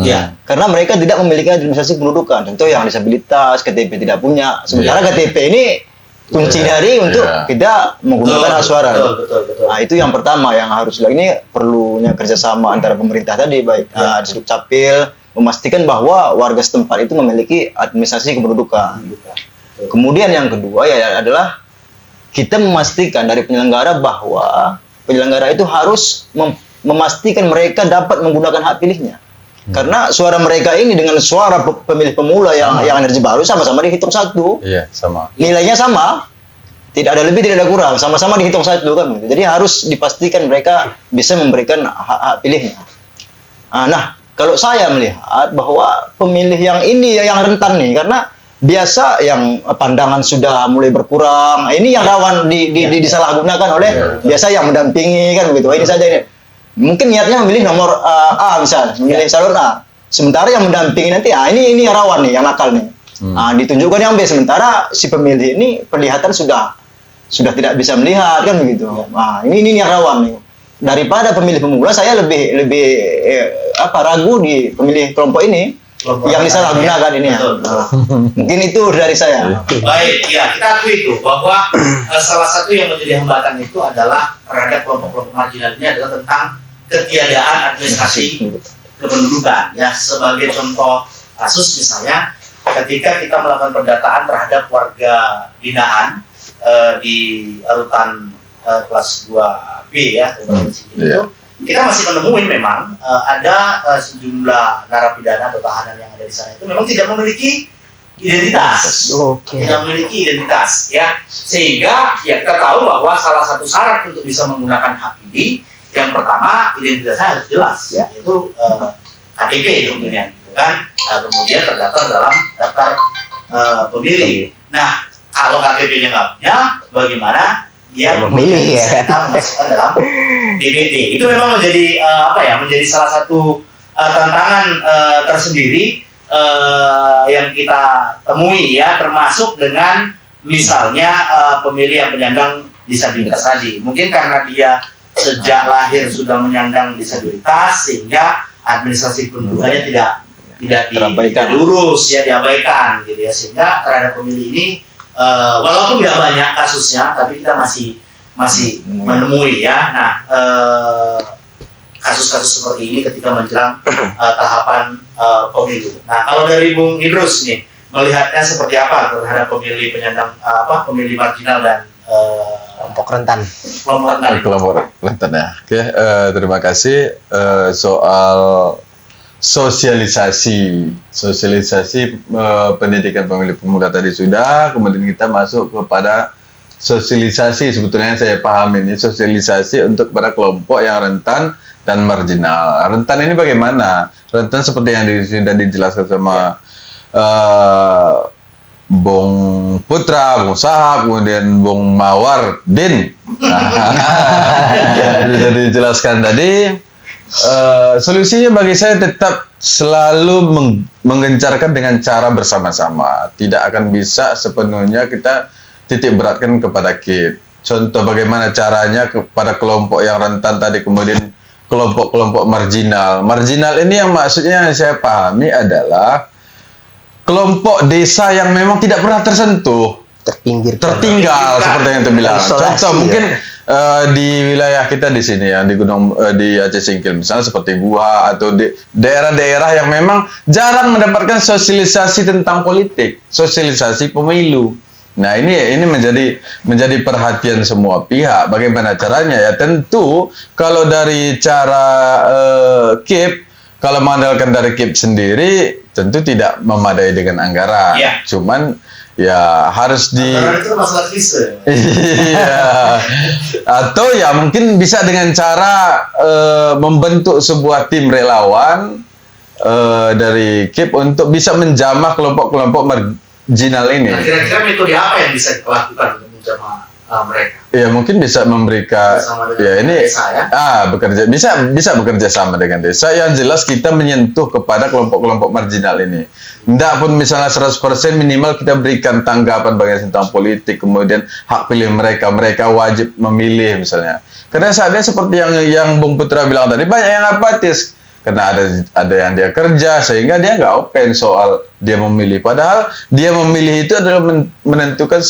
Speaker 1: Iya.
Speaker 3: Karena mereka tidak memiliki administrasi kependudukan. Contoh yang disabilitas, KTP tidak punya. Sementara KTP ini kunci dari untuk kita menggunakan hak suara.
Speaker 1: Betul.
Speaker 3: Nah, itu yang pertama yang harus ini perlunya kerjasama antara pemerintah tadi, baik di Dukcapil, memastikan bahwa warga setempat itu memiliki administrasi kependudukan. Kemudian yang kedua ya adalah kita memastikan dari penyelenggara bahwa penyelenggara itu harus memastikan mereka dapat menggunakan hak pilihnya. Karena suara mereka ini dengan suara pemilih pemula yang energi baru sama-sama dihitung satu.
Speaker 4: Iya, sama.
Speaker 3: Nilainya sama. Tidak ada lebih, tidak ada kurang. Sama-sama dihitung satu kan. Jadi harus dipastikan mereka bisa memberikan hak pilihnya. Nah, kalau saya melihat bahwa pemilih yang ini yang rentan nih, karena biasa yang pandangan sudah mulai berkurang, ini yang rawan disalahgunakan oleh biasa yang mendampingi kan begitu. Ini saja ini. Mungkin niatnya memilih nomor A misalnya, memilih salur A. Sementara yang mendampingi nanti ini yang rawan nih, yang nakal nih. Ditunjukkan yang B, sementara si pemilih ini perlihatan sudah tidak bisa melihat kan begitu. Nah, ini yang rawan nih. Daripada pemilih pemula, saya lebih ragu di pemilih kelompok ini yang disalahgunakan ini ya. Mungkin itu dari saya.
Speaker 1: Baik, ya kita akui itu bahwa salah satu yang menjadi hambatan itu adalah terhadap kelompok-kelompok marginal ini adalah tentang ketiadaan administrasi kependudukan. Ya, sebagai contoh kasus misalnya ketika kita melakukan pendataan terhadap warga binaan di rutan kelas 2B ya, itu kita masih menemui memang ada sejumlah narapidana atau tahanan yang ada di sana itu memang tidak memiliki identitas, tidak memiliki identitas, ya, sehingga ya kita tahu bahwa salah satu syarat untuk bisa menggunakan hak pilih yang pertama identitasnya harus jelas, yaitu KTP tentunya, kan, kemudian terdaftar dalam daftar pemilih. Nah, kalau KTP-nya nggak punya, bagaimana dia
Speaker 2: memilih
Speaker 1: masukkan dalam DPT. Itu memang menjadi menjadi salah satu tantangan tersendiri yang kita temui ya, termasuk dengan misalnya pemilih yang penyandang disabilitas tadi. Mungkin karena dia sejak lahir sudah menyandang disabilitas sehingga administrasi kependudukannya tidak lurus ya, diabaikan gitu ya, sehingga terhadap pemilih ini walaupun tidak banyak kasusnya, tapi kita masih menemui ya. Nah, kasus-kasus seperti ini ketika menjelang tahapan pemilu. Nah, kalau dari Bung Idrus nih, melihatnya seperti apa terhadap pemilih penyandang pemilih marginal dan
Speaker 2: kelompok rentan.
Speaker 4: Kelompok rentan ya. Oke, terima kasih. Soal sosialisasi pendidikan pemilih pemula tadi sudah, kemudian kita masuk kepada sosialisasi. Sebetulnya yang saya paham ini sosialisasi untuk para kelompok yang rentan dan marginal. Rentan ini bagaimana? Rentan seperti yang sudah dijelaskan sama Bung Putra, Bung Sahab, kemudian Bung Mawardin. Sudah dijelaskan tadi. Solusinya bagi saya tetap selalu menggencarkan dengan cara bersama-sama. Tidak akan bisa sepenuhnya kita titik beratkan kepada KIP. Contoh bagaimana caranya kepada kelompok yang rentan tadi, kemudian kelompok-kelompok marginal. Marginal ini yang maksudnya yang saya pahami adalah kelompok desa yang memang tidak pernah tersentuh, tertinggal seperti yang terbilang. Contoh mungkin di wilayah kita di sini ya, di di Aceh Singkil misalnya, seperti Buah atau di daerah-daerah yang memang jarang mendapatkan sosialisasi tentang politik, sosialisasi pemilu. Nah, ini menjadi perhatian semua pihak. Bagaimana caranya ya? Tentu kalau dari cara KIP, kalau mengandalkan dari KIP sendiri tentu tidak memadai dengan anggaran.
Speaker 1: Ya.
Speaker 4: Cuman ya harus
Speaker 1: Karena itu masalah klise.
Speaker 4: Iya. Atau ya mungkin bisa dengan cara membentuk sebuah tim relawan dari KIP untuk bisa menjamah kelompok-kelompok marginal ini.
Speaker 1: Nah, kira-kira metode apa yang bisa dilakukan untuk menjamah mereka?
Speaker 4: Ya mungkin bisa memberikan ya ini
Speaker 1: desa, ya?
Speaker 4: bisa bekerja sama dengan desa. Yang jelas kita menyentuh kepada kelompok-kelompok marginal ini. Tidak pun misalnya 100% minimal kita berikan tanggapan bagaimana tentang politik, kemudian hak pilih mereka wajib memilih misalnya. Karena saatnya seperti yang Bung Putra bilang tadi, banyak yang apatis. Karena ada yang dia kerja sehingga dia nggak open soal dia memilih. Padahal dia memilih itu adalah menentukan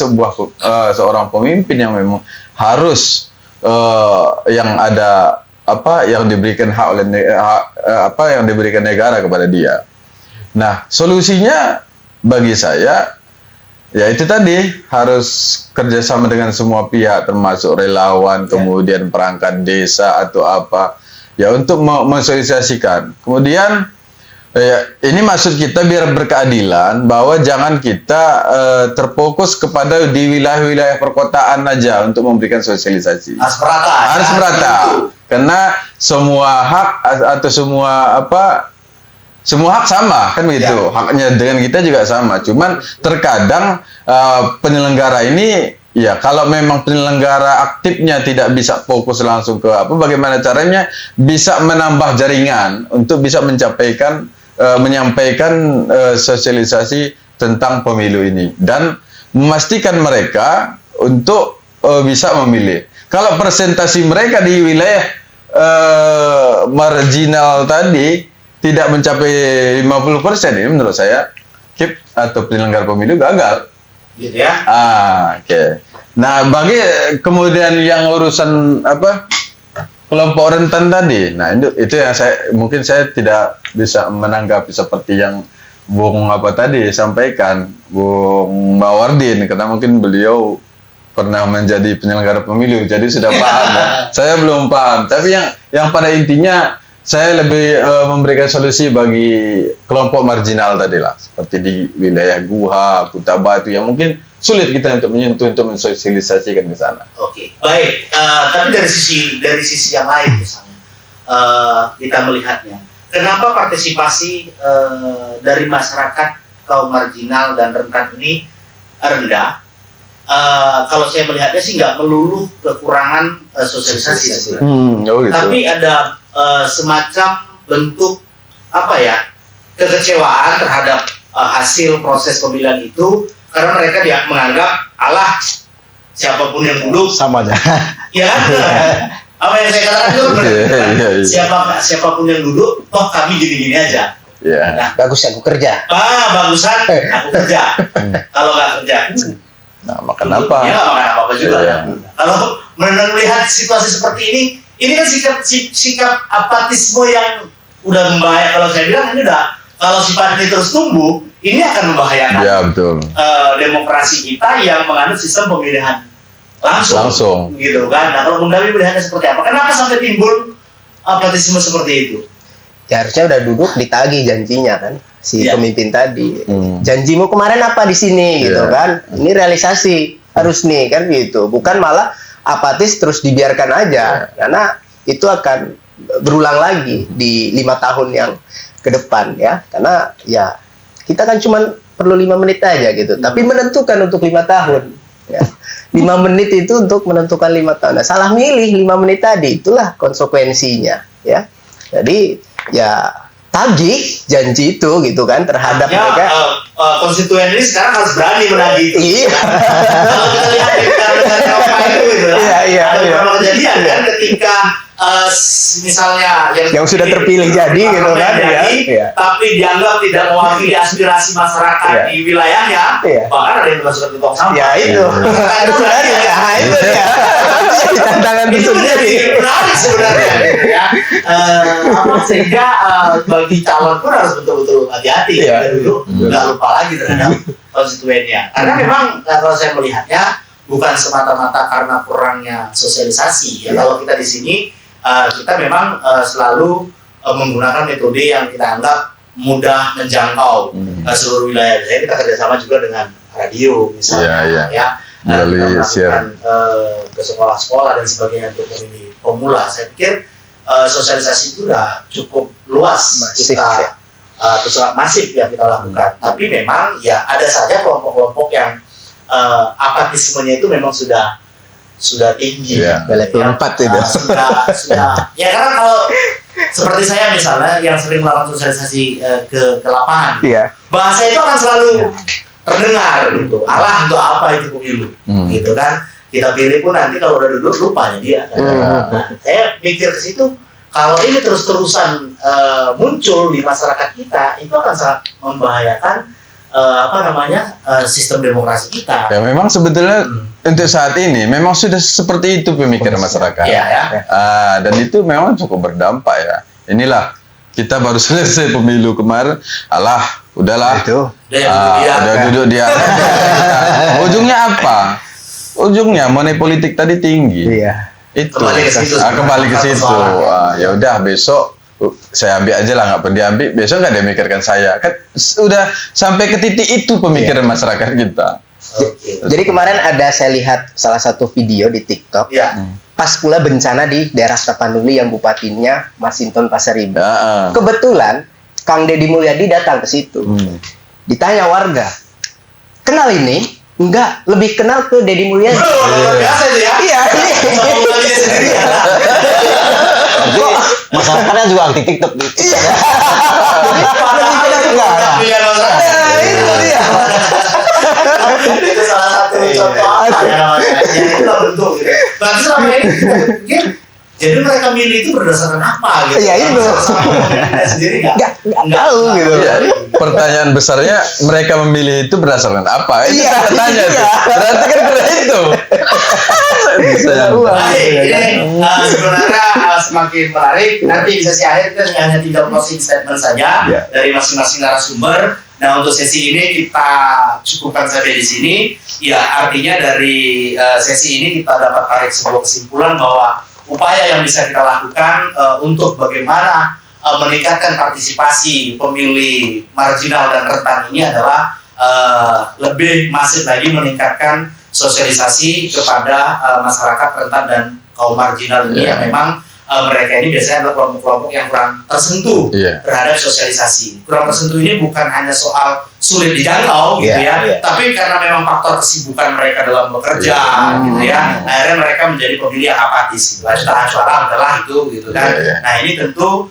Speaker 4: seorang pemimpin yang memang harus yang ada yang diberikan hak oleh yang diberikan negara kepada dia. Nah, solusinya bagi saya ya itu tadi, harus kerjasama dengan semua pihak termasuk relawan, kemudian perangkat desa atau apa ya untuk mensosialisasikan. Kemudian ini maksud kita biar berkeadilan, bahwa jangan kita terfokus kepada di wilayah-wilayah perkotaan aja untuk memberikan sosialisasi. Harus merata. Karena semua hak atau semua hak sama kan begitu. Ya. Haknya dengan kita juga sama. Cuman terkadang penyelenggara ini ya, kalau memang penyelenggara aktifnya tidak bisa fokus langsung ke bagaimana caranya bisa menambah jaringan untuk bisa menyampaikan sosialisasi tentang pemilu ini dan memastikan mereka untuk bisa memilih. Kalau presentasi mereka di wilayah marginal tadi tidak mencapai 50%, ini menurut saya KIP atau penyelenggara pemilu gagal.
Speaker 1: Gitu ya.
Speaker 4: Oke. Nah, bagi kemudian yang urusan kelompok rentan tadi, nah itu yang mungkin saya tidak bisa menanggapi seperti yang Bung tadi sampaikan, Bung Mawardin, karena mungkin beliau pernah menjadi penyelenggara pemilu, jadi sudah paham ya. Saya belum paham, tapi yang pada intinya saya lebih memberikan solusi bagi kelompok marginal tadi lah, seperti di wilayah Guha, Kuta Batu yang mungkin sulit kita untuk menyentuh, untuk mensosialisasikan ke sana.
Speaker 1: Oke, baik. Tapi dari sisi yang lain misalnya, kita melihatnya, kenapa partisipasi dari masyarakat kaum marginal dan rentan ini rendah? Kalau saya melihatnya sih nggak melulu kekurangan sosialisasi,
Speaker 4: gitu.
Speaker 1: Tapi ada semacam bentuk kekecewaan terhadap hasil proses pemilihan itu, karena mereka menganggap siapapun yang duduk
Speaker 3: sama aja.
Speaker 1: Ya, apa yang saya katakan itu benar. Siapapun yang duduk, toh kami gini-gini aja.
Speaker 4: Yeah.
Speaker 1: Nah,
Speaker 2: Bagus aku kerja.
Speaker 1: Bagusan aku kerja. Kalau nggak kerja,
Speaker 4: nah makan apa?
Speaker 1: Ya nggak makan apa-apa juga.
Speaker 4: Yeah.
Speaker 1: Kalau melihat situasi seperti ini kan sikap apatisme yang udah membahayakan. Kalau saya bilang ini kalau sifat ini terus tumbuh, ini akan membahayakan demokrasi kita yang menganut sistem pemilihan langsung. Gitu kan. Nah, kalau Bung Dawi melihatnya seperti apa? Kenapa sampai timbul apatisme seperti itu?
Speaker 2: Ya harusnya udah duduk ditagih janjinya kan si pemimpin tadi. Janjimu kemarin apa di sini gitu kan? Ini realisasi harus nih kan gitu. Bukan malah apatis terus dibiarkan aja, karena itu akan berulang lagi di 5 tahun yang ke depan ya. Karena ya kita kan cuma perlu 5 menit aja gitu, tapi menentukan untuk 5 tahun ya. 5 menit itu untuk menentukan 5 tahun. Nah, salah milih 5 menit tadi, itulah konsekuensinya ya. Jadi ya tagih janji itu gitu kan terhadap mereka.
Speaker 1: Konstituen ini sekarang harus berani menagih itu.
Speaker 2: Iya.
Speaker 1: Kalau kita lihat dengan kampanye itu gitu.
Speaker 2: Iya.
Speaker 1: Ada kejadian kan ketika misalnya
Speaker 2: yang sudah terpilih jadi gitu kan ya.
Speaker 1: Tapi dianggap tidak mewakili aspirasi masyarakat di wilayahnya, bahkan ada yang masuk ke tong sampah.
Speaker 2: Ya itu. Itu dia. Tantangan itu sendiri.
Speaker 1: Menarik sebenarnya ya. Sehingga bagi calon pun harus betul-betul hati-hati dulu, nggak lupa lagi terhadap konstituennya. Karena memang kalau saya melihatnya bukan semata-mata karena kurangnya sosialisasi. Ya kalau kita di sini kita memang selalu menggunakan metode yang kita anggap mudah menjangkau seluruh wilayah. Jadi kita kerjasama juga dengan radio misalnya,
Speaker 4: melalui share
Speaker 1: ke sekolah-sekolah dan sebagainya untuk memilih pemula. Saya pikir sosialisasi itu sudah cukup luas kita sangat masif yang kita lakukan. Tapi memang ya ada saja kelompok-kelompok yang apatismenya itu memang sudah tinggi.
Speaker 2: Level 4 itu.
Speaker 1: Sudah. Ya karena kalau seperti saya misalnya yang sering melakukan sosialisasi ke lapangan,
Speaker 2: Iya.
Speaker 1: bahasa itu akan selalu terdengar gitu. Allah untuk apa itu pemilu, gitu kan? Kita pilih pun nanti kalau udah duduk lupa dia. Nah, saya mikir ke situ, kalau ini terus-terusan muncul di masyarakat kita, itu akan sangat membahayakan sistem demokrasi kita.
Speaker 4: Ya memang sebetulnya untuk saat ini memang sudah seperti itu pemikiran masyarakat.
Speaker 1: Iya ya.
Speaker 4: Dan itu memang cukup berdampak ya. Inilah kita baru selesai pemilu kemarin, udahlah.
Speaker 2: Itu.
Speaker 4: Udah duduk di atas. Ujungnya apa? Ujungnya money politik tadi tinggi.
Speaker 2: Iya.
Speaker 4: Itu.
Speaker 1: Kembali ke situ.
Speaker 4: Kembali ke situ. Ya udah besok saya ambil aja lah, nggak perlu diambil. Besok nggak dia mikirkan saya. Kan udah sampai ke titik itu pemikiran masyarakat kita.
Speaker 2: Jadi kemarin saya lihat salah satu video di TikTok.
Speaker 1: Ya.
Speaker 2: Pas pula bencana di daerah Tapanuli yang bupatinya Masinton Pasaribu.
Speaker 4: Ya,
Speaker 2: Kebetulan Kang Deddy Mulyadi datang ke situ. Ditanya warga, kenal ini? Enggak, lebih kenal ke Deddy Mulyadi.
Speaker 1: Luar biasa itu ya.
Speaker 2: Iya.
Speaker 1: Sama dia sendiri ya.
Speaker 3: Jadi masyarakatnya juga aktif TikTok gitu.
Speaker 1: Padahal itu pilihan masyarakat.
Speaker 2: Itu dia.
Speaker 1: Itu salah satu contoh apa ya namanya? Ya itulah bentuk gitu. Berarti selama ini kita pikir, jadi mereka milih itu berdasarkan apa gitu?
Speaker 2: Iya, itu.
Speaker 1: Sendiri
Speaker 2: Nggak tahu gitu.
Speaker 4: Ya, pertanyaan besarnya mereka memilih itu berdasarkan apa? Itu
Speaker 2: Iya,
Speaker 4: saya tanya
Speaker 2: iya.
Speaker 4: tuh. Berarti kan karena itu.
Speaker 1: Baik, ini sebenarnya semakin menarik. Nanti di sesi akhir kita hanya 3 closing statement saja dari masing-masing narasumber. Nah, untuk sesi ini kita cukupkan sampai di sini. Ya, artinya dari sesi ini kita dapat tarik sebuah kesimpulan bahwa upaya yang bisa kita lakukan untuk bagaimana meningkatkan partisipasi pemilih marginal dan rentan ini adalah lebih masif lagi meningkatkan sosialisasi kepada masyarakat rentan dan kaum marginal ini yang memang mereka ini biasanya adalah kelompok-kelompok yang kurang tersentuh terhadap sosialisasi. Kurang tersentuh ini bukan hanya soal sulit dijangkau gitu ya, tapi karena memang faktor kesibukan mereka dalam bekerja gitu ya, akhirnya mereka menjadi pemilih yang apatis. Gitu. Tahan suara adalah itu gitu kan. Nah ini tentu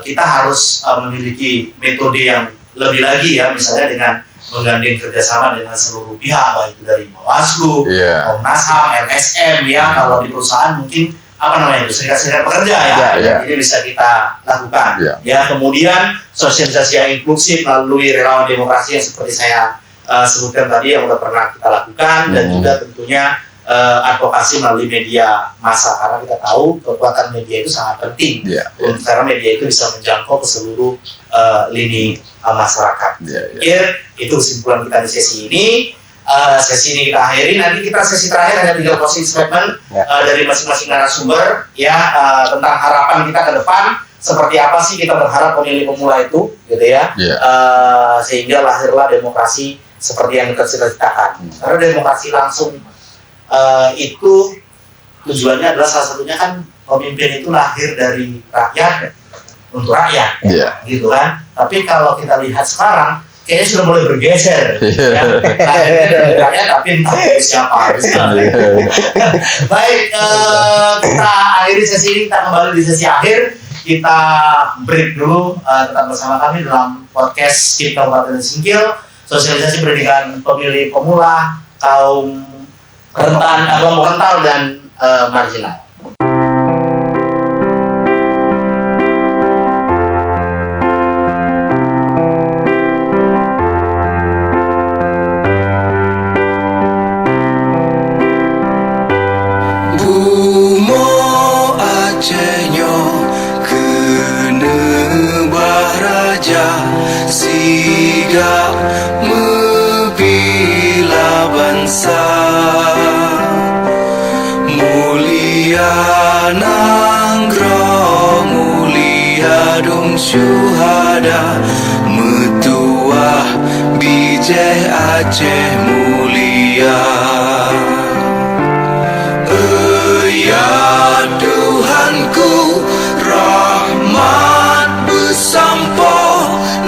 Speaker 1: kita harus memiliki metode yang lebih lagi ya, misalnya dengan menggandeng kerjasama dengan seluruh pihak, baik itu dari Bawaslu, Komnas HAM, LSM ya, kalau di perusahaan mungkin serikat-serikat pekerja ya, ini bisa kita lakukan. Ya, kemudian sosialisasi yang inklusif melalui relawan demokrasi yang seperti saya sebutkan tadi yang sudah pernah kita lakukan, dan juga tentunya advokasi melalui media massa, karena kita tahu kekuatan media itu sangat penting karena media itu bisa menjangkau ke seluruh lini masyarakat. Itu kesimpulan kita di sesi ini. Sesi ini kita akhiri, nanti kita sesi terakhir hanya 3 closing statement dari masing-masing narasumber ya, tentang harapan kita ke depan, seperti apa sih kita berharap pemilih pemula itu gitu ya, sehingga lahirlah demokrasi seperti yang kita cita-citakan. Karena demokrasi langsung itu tujuannya adalah salah satunya kan pemimpin itu lahir dari rakyat untuk rakyat, gitu kan. Tapi kalau kita lihat sekarang kayaknya sudah mulai bergeser, ya. Rakyat tapi entah siapa. Baik, kita akhiri sesi ini, kita kembali di sesi akhir. Kita break dulu, tetap bersama kami dalam podcast KIP Kabupaten Singkil, sosialisasi pendidikan pemilih pemula, kaum rentan, kelompok rentan dan marginal.
Speaker 5: Sigap membela bangsa, mulia nangro, mulia dong syuhada, metuah bijih Aceh mulia. Ya Tuhanku, rahmat bersampo,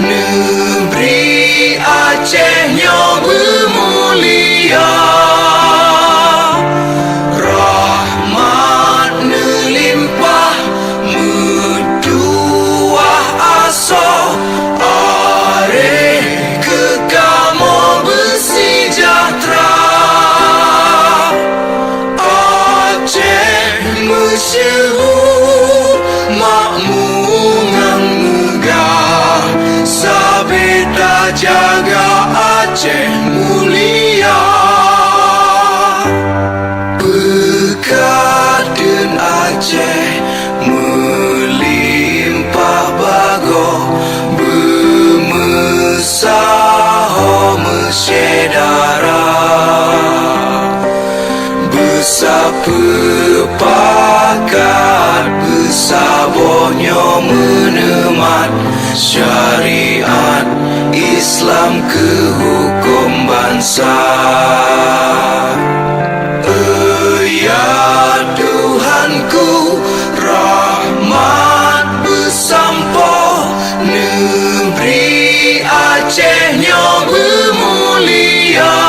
Speaker 5: negeri Acehnya bermulia. Rahmat nelimpah, metu sedara bersepakati bersabonyo menemat syariat Islam ke hukum bangsa. Ya Tuhanku, rahmat bersampo negeri Aceh nyo bermulia.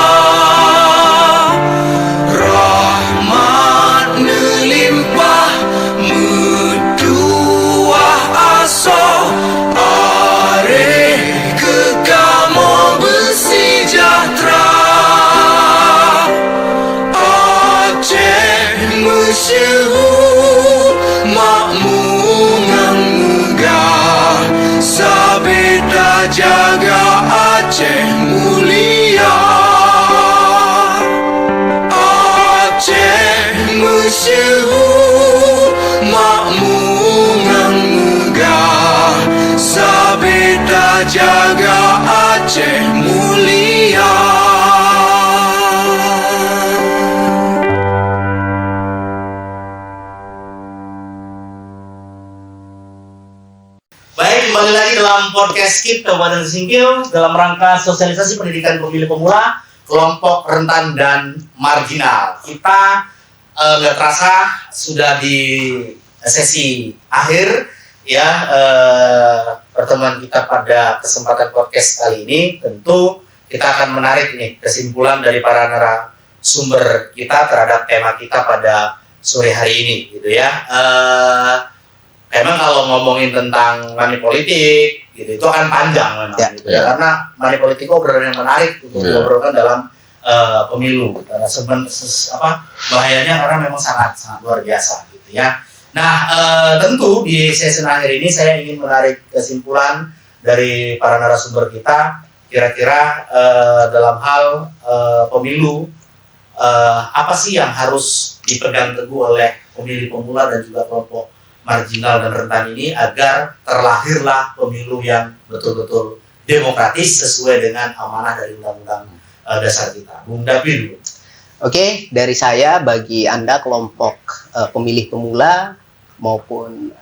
Speaker 5: Rahmat melimpah metuah aso are kekamo bersejahtera. Aceh masyhur makmungan megah, sabeda jaga Aceh mulia. Aceh masyhur makmungan megah, sabeda jaga Aceh mulia.
Speaker 1: Baik, kembali lagi dalam podcast KIP Kabupaten Singkil dalam rangka sosialisasi pendidikan pemilih pemula, kelompok rentan dan marginal. Kita nggak terasa sudah di sesi akhir ya pertemuan kita pada kesempatan podcast kali ini. Tentu kita akan menarik nih kesimpulan dari para narasumber kita terhadap tema kita pada sore hari ini, gitu ya. Emang kalau ngomongin tentang money politik, gitu, itu akan panjang memang, gitu ya. Karena money politik obrolan yang menarik untuk diobrolkan dalam pemilu. Karena bahayanya karena memang sangat luar biasa, gitu ya. Nah, tentu di sesi akhir ini saya ingin menarik kesimpulan dari para narasumber kita, kira-kira dalam hal pemilu, apa sih yang harus dipegang teguh oleh pemilih pemula dan juga kelompok marginal dan rentan ini agar terlahirlah pemilu yang betul-betul demokratis sesuai dengan amanah dari Undang-Undang Dasar kita. Bung Dapi dulu.
Speaker 2: Oke, dari saya bagi Anda kelompok pemilih pemula maupun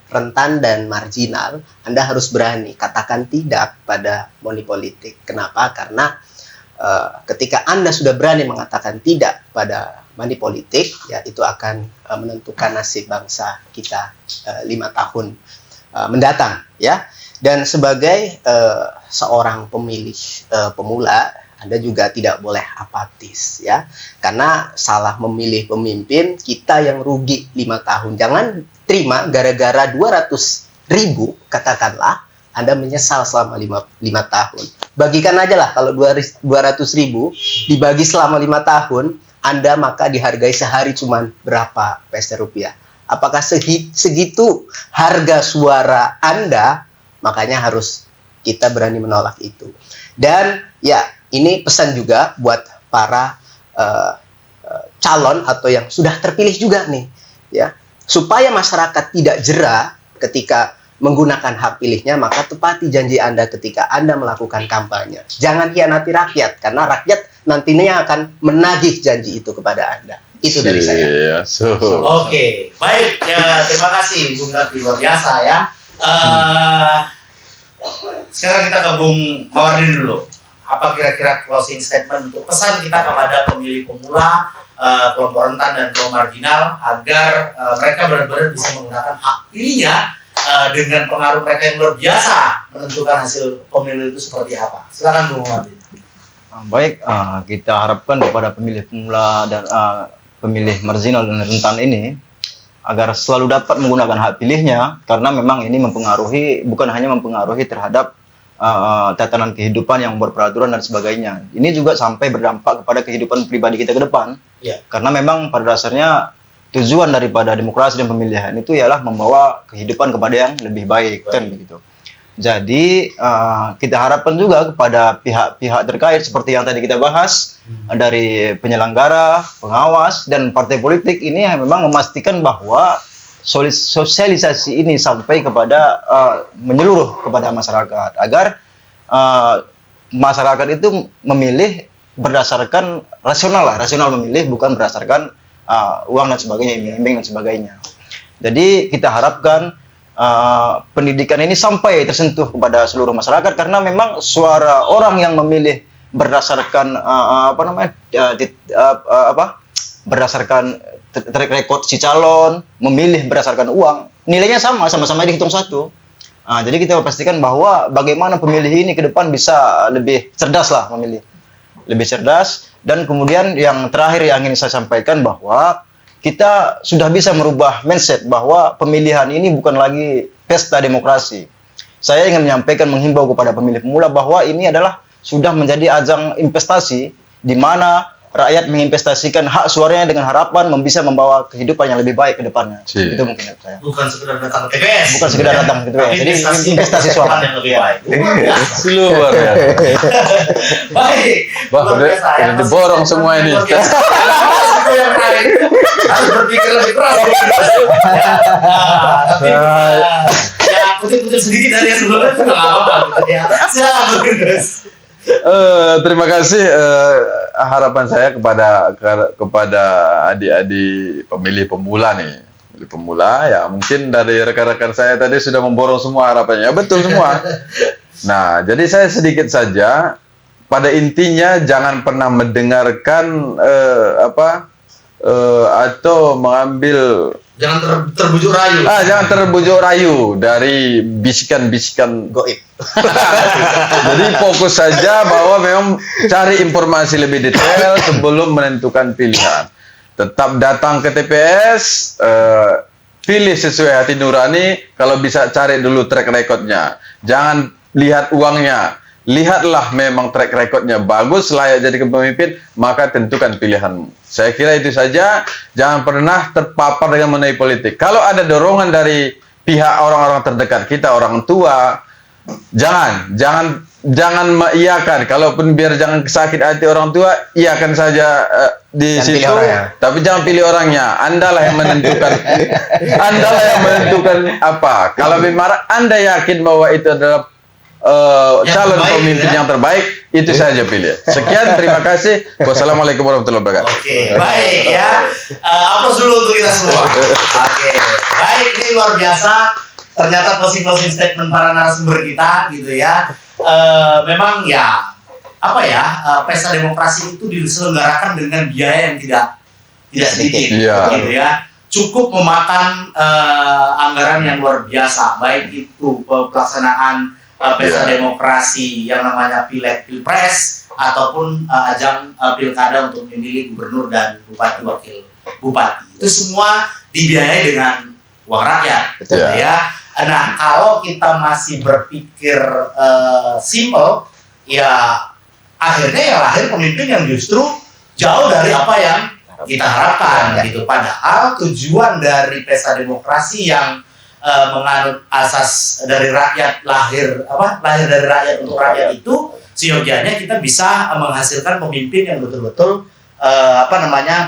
Speaker 2: rentan dan marginal, Anda harus berani katakan tidak pada money politik. Kenapa? Karena ketika Anda sudah berani mengatakan tidak pada money politik, ya itu akan menentukan nasib bangsa kita 5 tahun mendatang, ya. Dan sebagai seorang pemilih pemula, Anda juga tidak boleh apatis, ya. Karena salah memilih pemimpin, kita yang rugi 5 tahun. Jangan terima gara-gara 200.000, katakanlah, Anda menyesal selama 5 tahun. Bagikan aja lah, kalau 200.000 dibagi selama 5 tahun, Anda maka dihargai sehari cuman berapa peser rupiah. Apakah segitu harga suara Anda? Makanya harus kita berani menolak itu. Dan ya, ini pesan juga buat para calon atau yang sudah terpilih juga nih, ya. Supaya masyarakat tidak jera ketika menggunakan hak pilihnya, maka tepati janji Anda ketika Anda melakukan kampanye. Jangan hianati rakyat, karena rakyat nantinya akan menagih janji itu kepada Anda. Itu dari saya.
Speaker 1: Oke, baik. Ya, terima kasih Bung Dapi, luar biasa ya. Sekarang kita ke Bung Mawardin dulu. Apa kira-kira closing statement untuk pesan kita kepada pemilih pemula, kelompok rentan dan kelompok marginal agar mereka benar-benar bisa menggunakan hak pilihnya dengan pengaruh mereka yang luar biasa menentukan hasil pemilu itu seperti apa. Silakan Bung Mawardin.
Speaker 3: Baik, kita harapkan kepada pemilih pemula dan pemilih marginal dan rentan ini agar selalu dapat menggunakan hak pilihnya, karena memang ini mempengaruhi, bukan hanya mempengaruhi terhadap tatanan kehidupan yang berperaturan dan sebagainya. Ini juga sampai berdampak kepada kehidupan pribadi kita ke depan. Karena memang pada dasarnya tujuan daripada demokrasi dan pemilihan itu ialah membawa kehidupan kepada yang lebih baik, kan begitu. Jadi kita harapkan juga kepada pihak-pihak terkait seperti yang tadi kita bahas, dari penyelenggara, pengawas, dan partai politik ini memang memastikan bahwa sosialisasi ini sampai kepada menyeluruh kepada masyarakat agar masyarakat itu memilih berdasarkan rasional memilih, bukan berdasarkan uang dan sebagainya, iming-iming dan sebagainya. Jadi kita harapkan pendidikan ini sampai tersentuh kepada seluruh masyarakat, karena memang suara orang yang memilih berdasarkan berdasarkan track record si calon, memilih berdasarkan uang, nilainya sama-sama dihitung satu. Jadi kita pastikan bahwa bagaimana pemilih ini ke depan bisa lebih cerdas lah memilih, lebih cerdas. Dan kemudian yang terakhir yang ingin saya sampaikan bahwa kita sudah bisa merubah mindset bahwa pemilihan ini bukan lagi pesta demokrasi. Saya ingin menghimbau kepada pemilih pemula bahwa ini adalah sudah menjadi ajang investasi di mana rakyat menginvestasikan hak suaranya dengan harapan bisa membawa kehidupan yang lebih baik ke depannya. Itu mungkin saya.
Speaker 1: Bukan sekedar datang ke TPS.
Speaker 3: Bukan sekedar datang ke TPS. Jadi investasi suara
Speaker 1: yang lebih baik.
Speaker 4: Luar biasa.
Speaker 1: Baik. Luar biasa.
Speaker 4: Udah diborong semua ini.
Speaker 1: Itu yang lain harus berpikir lebih keras. Tapi ya kutip-kutip sedikit dari yang sebelumnya itu nggak apa-apa. Silakan Gus.
Speaker 4: Terima kasih. Harapan saya kepada adik-adik pemilih pemula nih, pemilih pemula ya, mungkin dari rekan-rekan saya tadi sudah memborong semua harapannya. Ya, betul semua. Nah, jadi saya sedikit saja. Pada intinya jangan pernah mendengarkan atau mengambil,
Speaker 1: jangan terbujuk rayu.
Speaker 4: Jangan terbujuk rayu dari bisikan-bisikan
Speaker 2: Goib.
Speaker 4: Jadi fokus saja bahwa memang cari informasi lebih detail sebelum menentukan pilihan. Tetap datang ke TPS, pilih sesuai hati nurani. Kalau bisa cari dulu track recordnya. Jangan lihat uangnya. Lihatlah memang track recordnya bagus, layak jadi pemimpin, maka tentukan pilihanmu. Saya kira itu saja. Jangan pernah terpapar dengan mengenai politik. Kalau ada dorongan dari pihak orang-orang terdekat kita, orang tua, jangan mengiyakan. Kalaupun biar jangan sakit hati orang tua, iyakan saja di situ. Tapi jangan pilih orangnya. Andalah yang menentukan. Andalah yang menentukan apa. Kalau memang Anda yakin bahwa itu adalah calon pemimpin yang terbaik, itu saja pilih. Sekian, terima kasih. Wassalamualaikum warahmatullahi wabarakatuh.
Speaker 1: Oke, baik ya. Aplaus dulu untuk kita semua. Oke, baik, ini luar biasa. Ternyata closing statement para narasumber kita gitu ya. Memang ya pesta demokrasi itu diselenggarakan dengan biaya yang tidak sedikit, gitu ya. Cukup memakan anggaran yang luar biasa, baik itu pelaksanaan pesta demokrasi yang namanya pileg pilpres ataupun ajang pilkada untuk memilih gubernur dan bupati wakil bupati. Itu semua dibiayai dengan uang rakyat, ya. Nah, kalau kita masih berpikir simple, ya akhirnya yang lahir pemimpin yang justru jauh dari apa yang kita harapkan, gitu. Padahal tujuan dari pesta demokrasi yang menganut asas dari rakyat lahir dari rakyat untuk rakyat itu, seyogianya kita bisa menghasilkan pemimpin yang betul-betul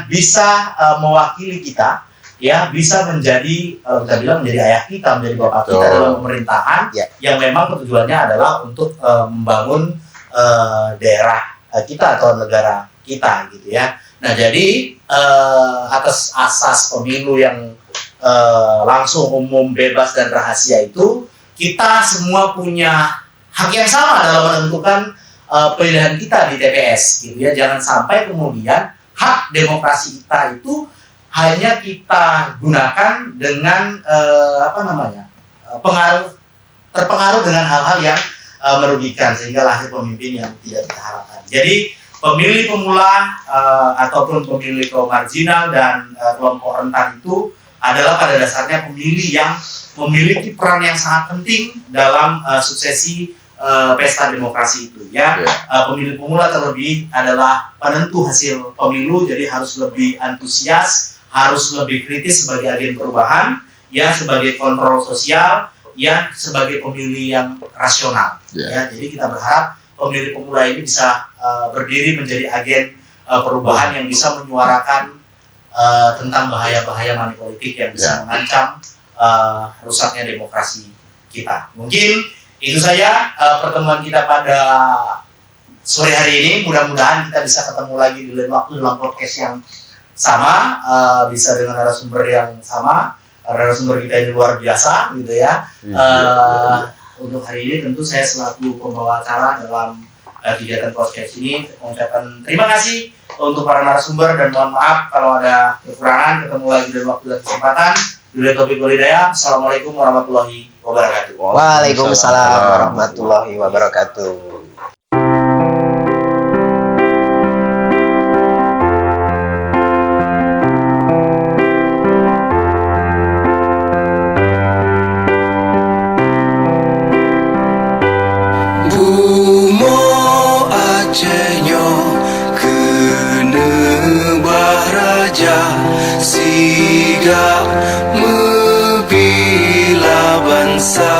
Speaker 1: bisa mewakili kita, ya, bisa menjadi kita bilang menjadi ayah kita, menjadi bapak kita dalam pemerintahan, yang memang tujuannya adalah untuk membangun daerah kita atau negara kita, gitu ya. Nah, jadi atas asas pemilu yang langsung, umum, bebas dan rahasia itu, kita semua punya hak yang sama dalam menentukan pilihan kita di TPS, gitu ya. Jangan sampai kemudian hak demokrasi kita itu hanya kita gunakan dengan terpengaruh dengan hal-hal yang merugikan, sehingga lahir pemimpin yang tidak kita harapkan. Jadi pemilih pemula ataupun pemilih kaum marginal dan kelompok rentan itu adalah pada dasarnya pemilih yang memiliki peran yang sangat penting dalam suksesi pesta demokrasi itu, ya. Pemilih pemula terlebih adalah penentu hasil pemilu, jadi harus lebih antusias, harus lebih kritis sebagai agen perubahan, ya, sebagai kontrol sosial, ya, sebagai pemilih yang rasional, ya. Jadi kita berharap pemilih pemula ini bisa berdiri menjadi agen perubahan yang bisa menyuarakan tentang bahaya-bahaya money politik yang bisa mengancam rusaknya demokrasi kita. Mungkin itu saja pertemuan kita pada sore hari ini. Mudah-mudahan kita bisa ketemu lagi di lain waktu dalam podcast yang sama, bisa dengan narasumber yang sama. Narasumber kita ini luar biasa gitu ya. Untuk hari ini tentu saya selaku pembawa acara dalam kegiatan podcast ini mengucapkan terima kasih untuk para narasumber dan mohon maaf kalau ada kekurangan. Ketemu lagi dalam waktu dan kesempatan. Bila topik Hidayah. Assalamualaikum warahmatullahi wabarakatuh.
Speaker 2: Waalaikumsalam warahmatullahi wabarakatuh.
Speaker 5: Bumo Acehnya kena baraja sigap membela bangsa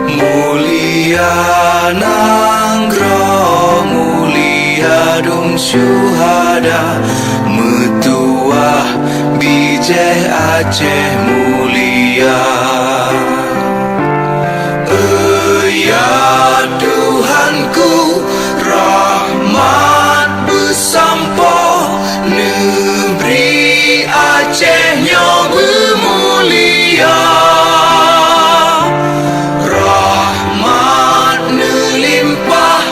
Speaker 5: mulia nangro mulia dong syuhada metuah bijeh Aceh mulia. Ya Tuhanku, rahmat bersampo negeri Acehnya bermulia. Rahmat nelimpah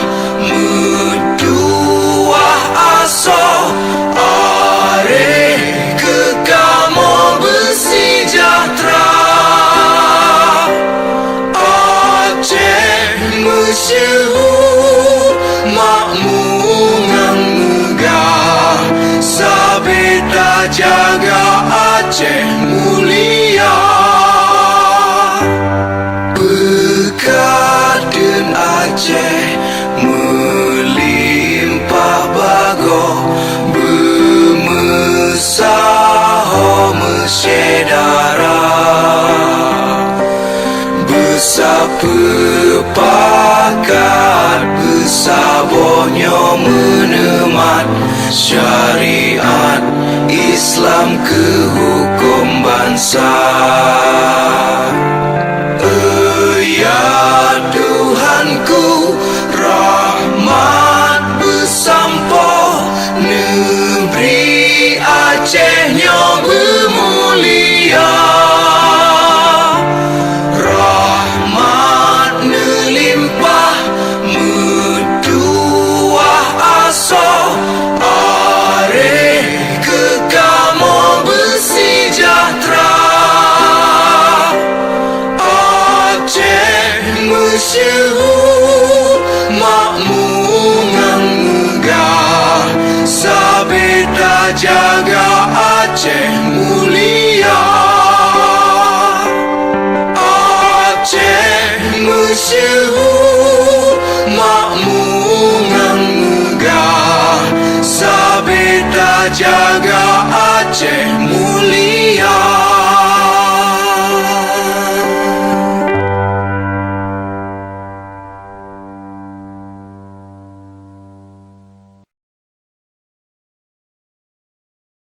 Speaker 5: metuah aso are kekamo bersejahtera. Masyhur makmungan megah sabeta jaga Aceh mulia. Berkat dan Aceh melimpah bago bermesah mesyedara sepakat bersabonyo menemat syariat Islam ke hukum bangsa. Ya Tuhanku, rahmat bersampo negeri Acehnya bermulia. Masyhur makmungan megah sabeta jaga Aceh mulia. Aceh masyhur makmungan megah sabeta jaga Aceh mulia.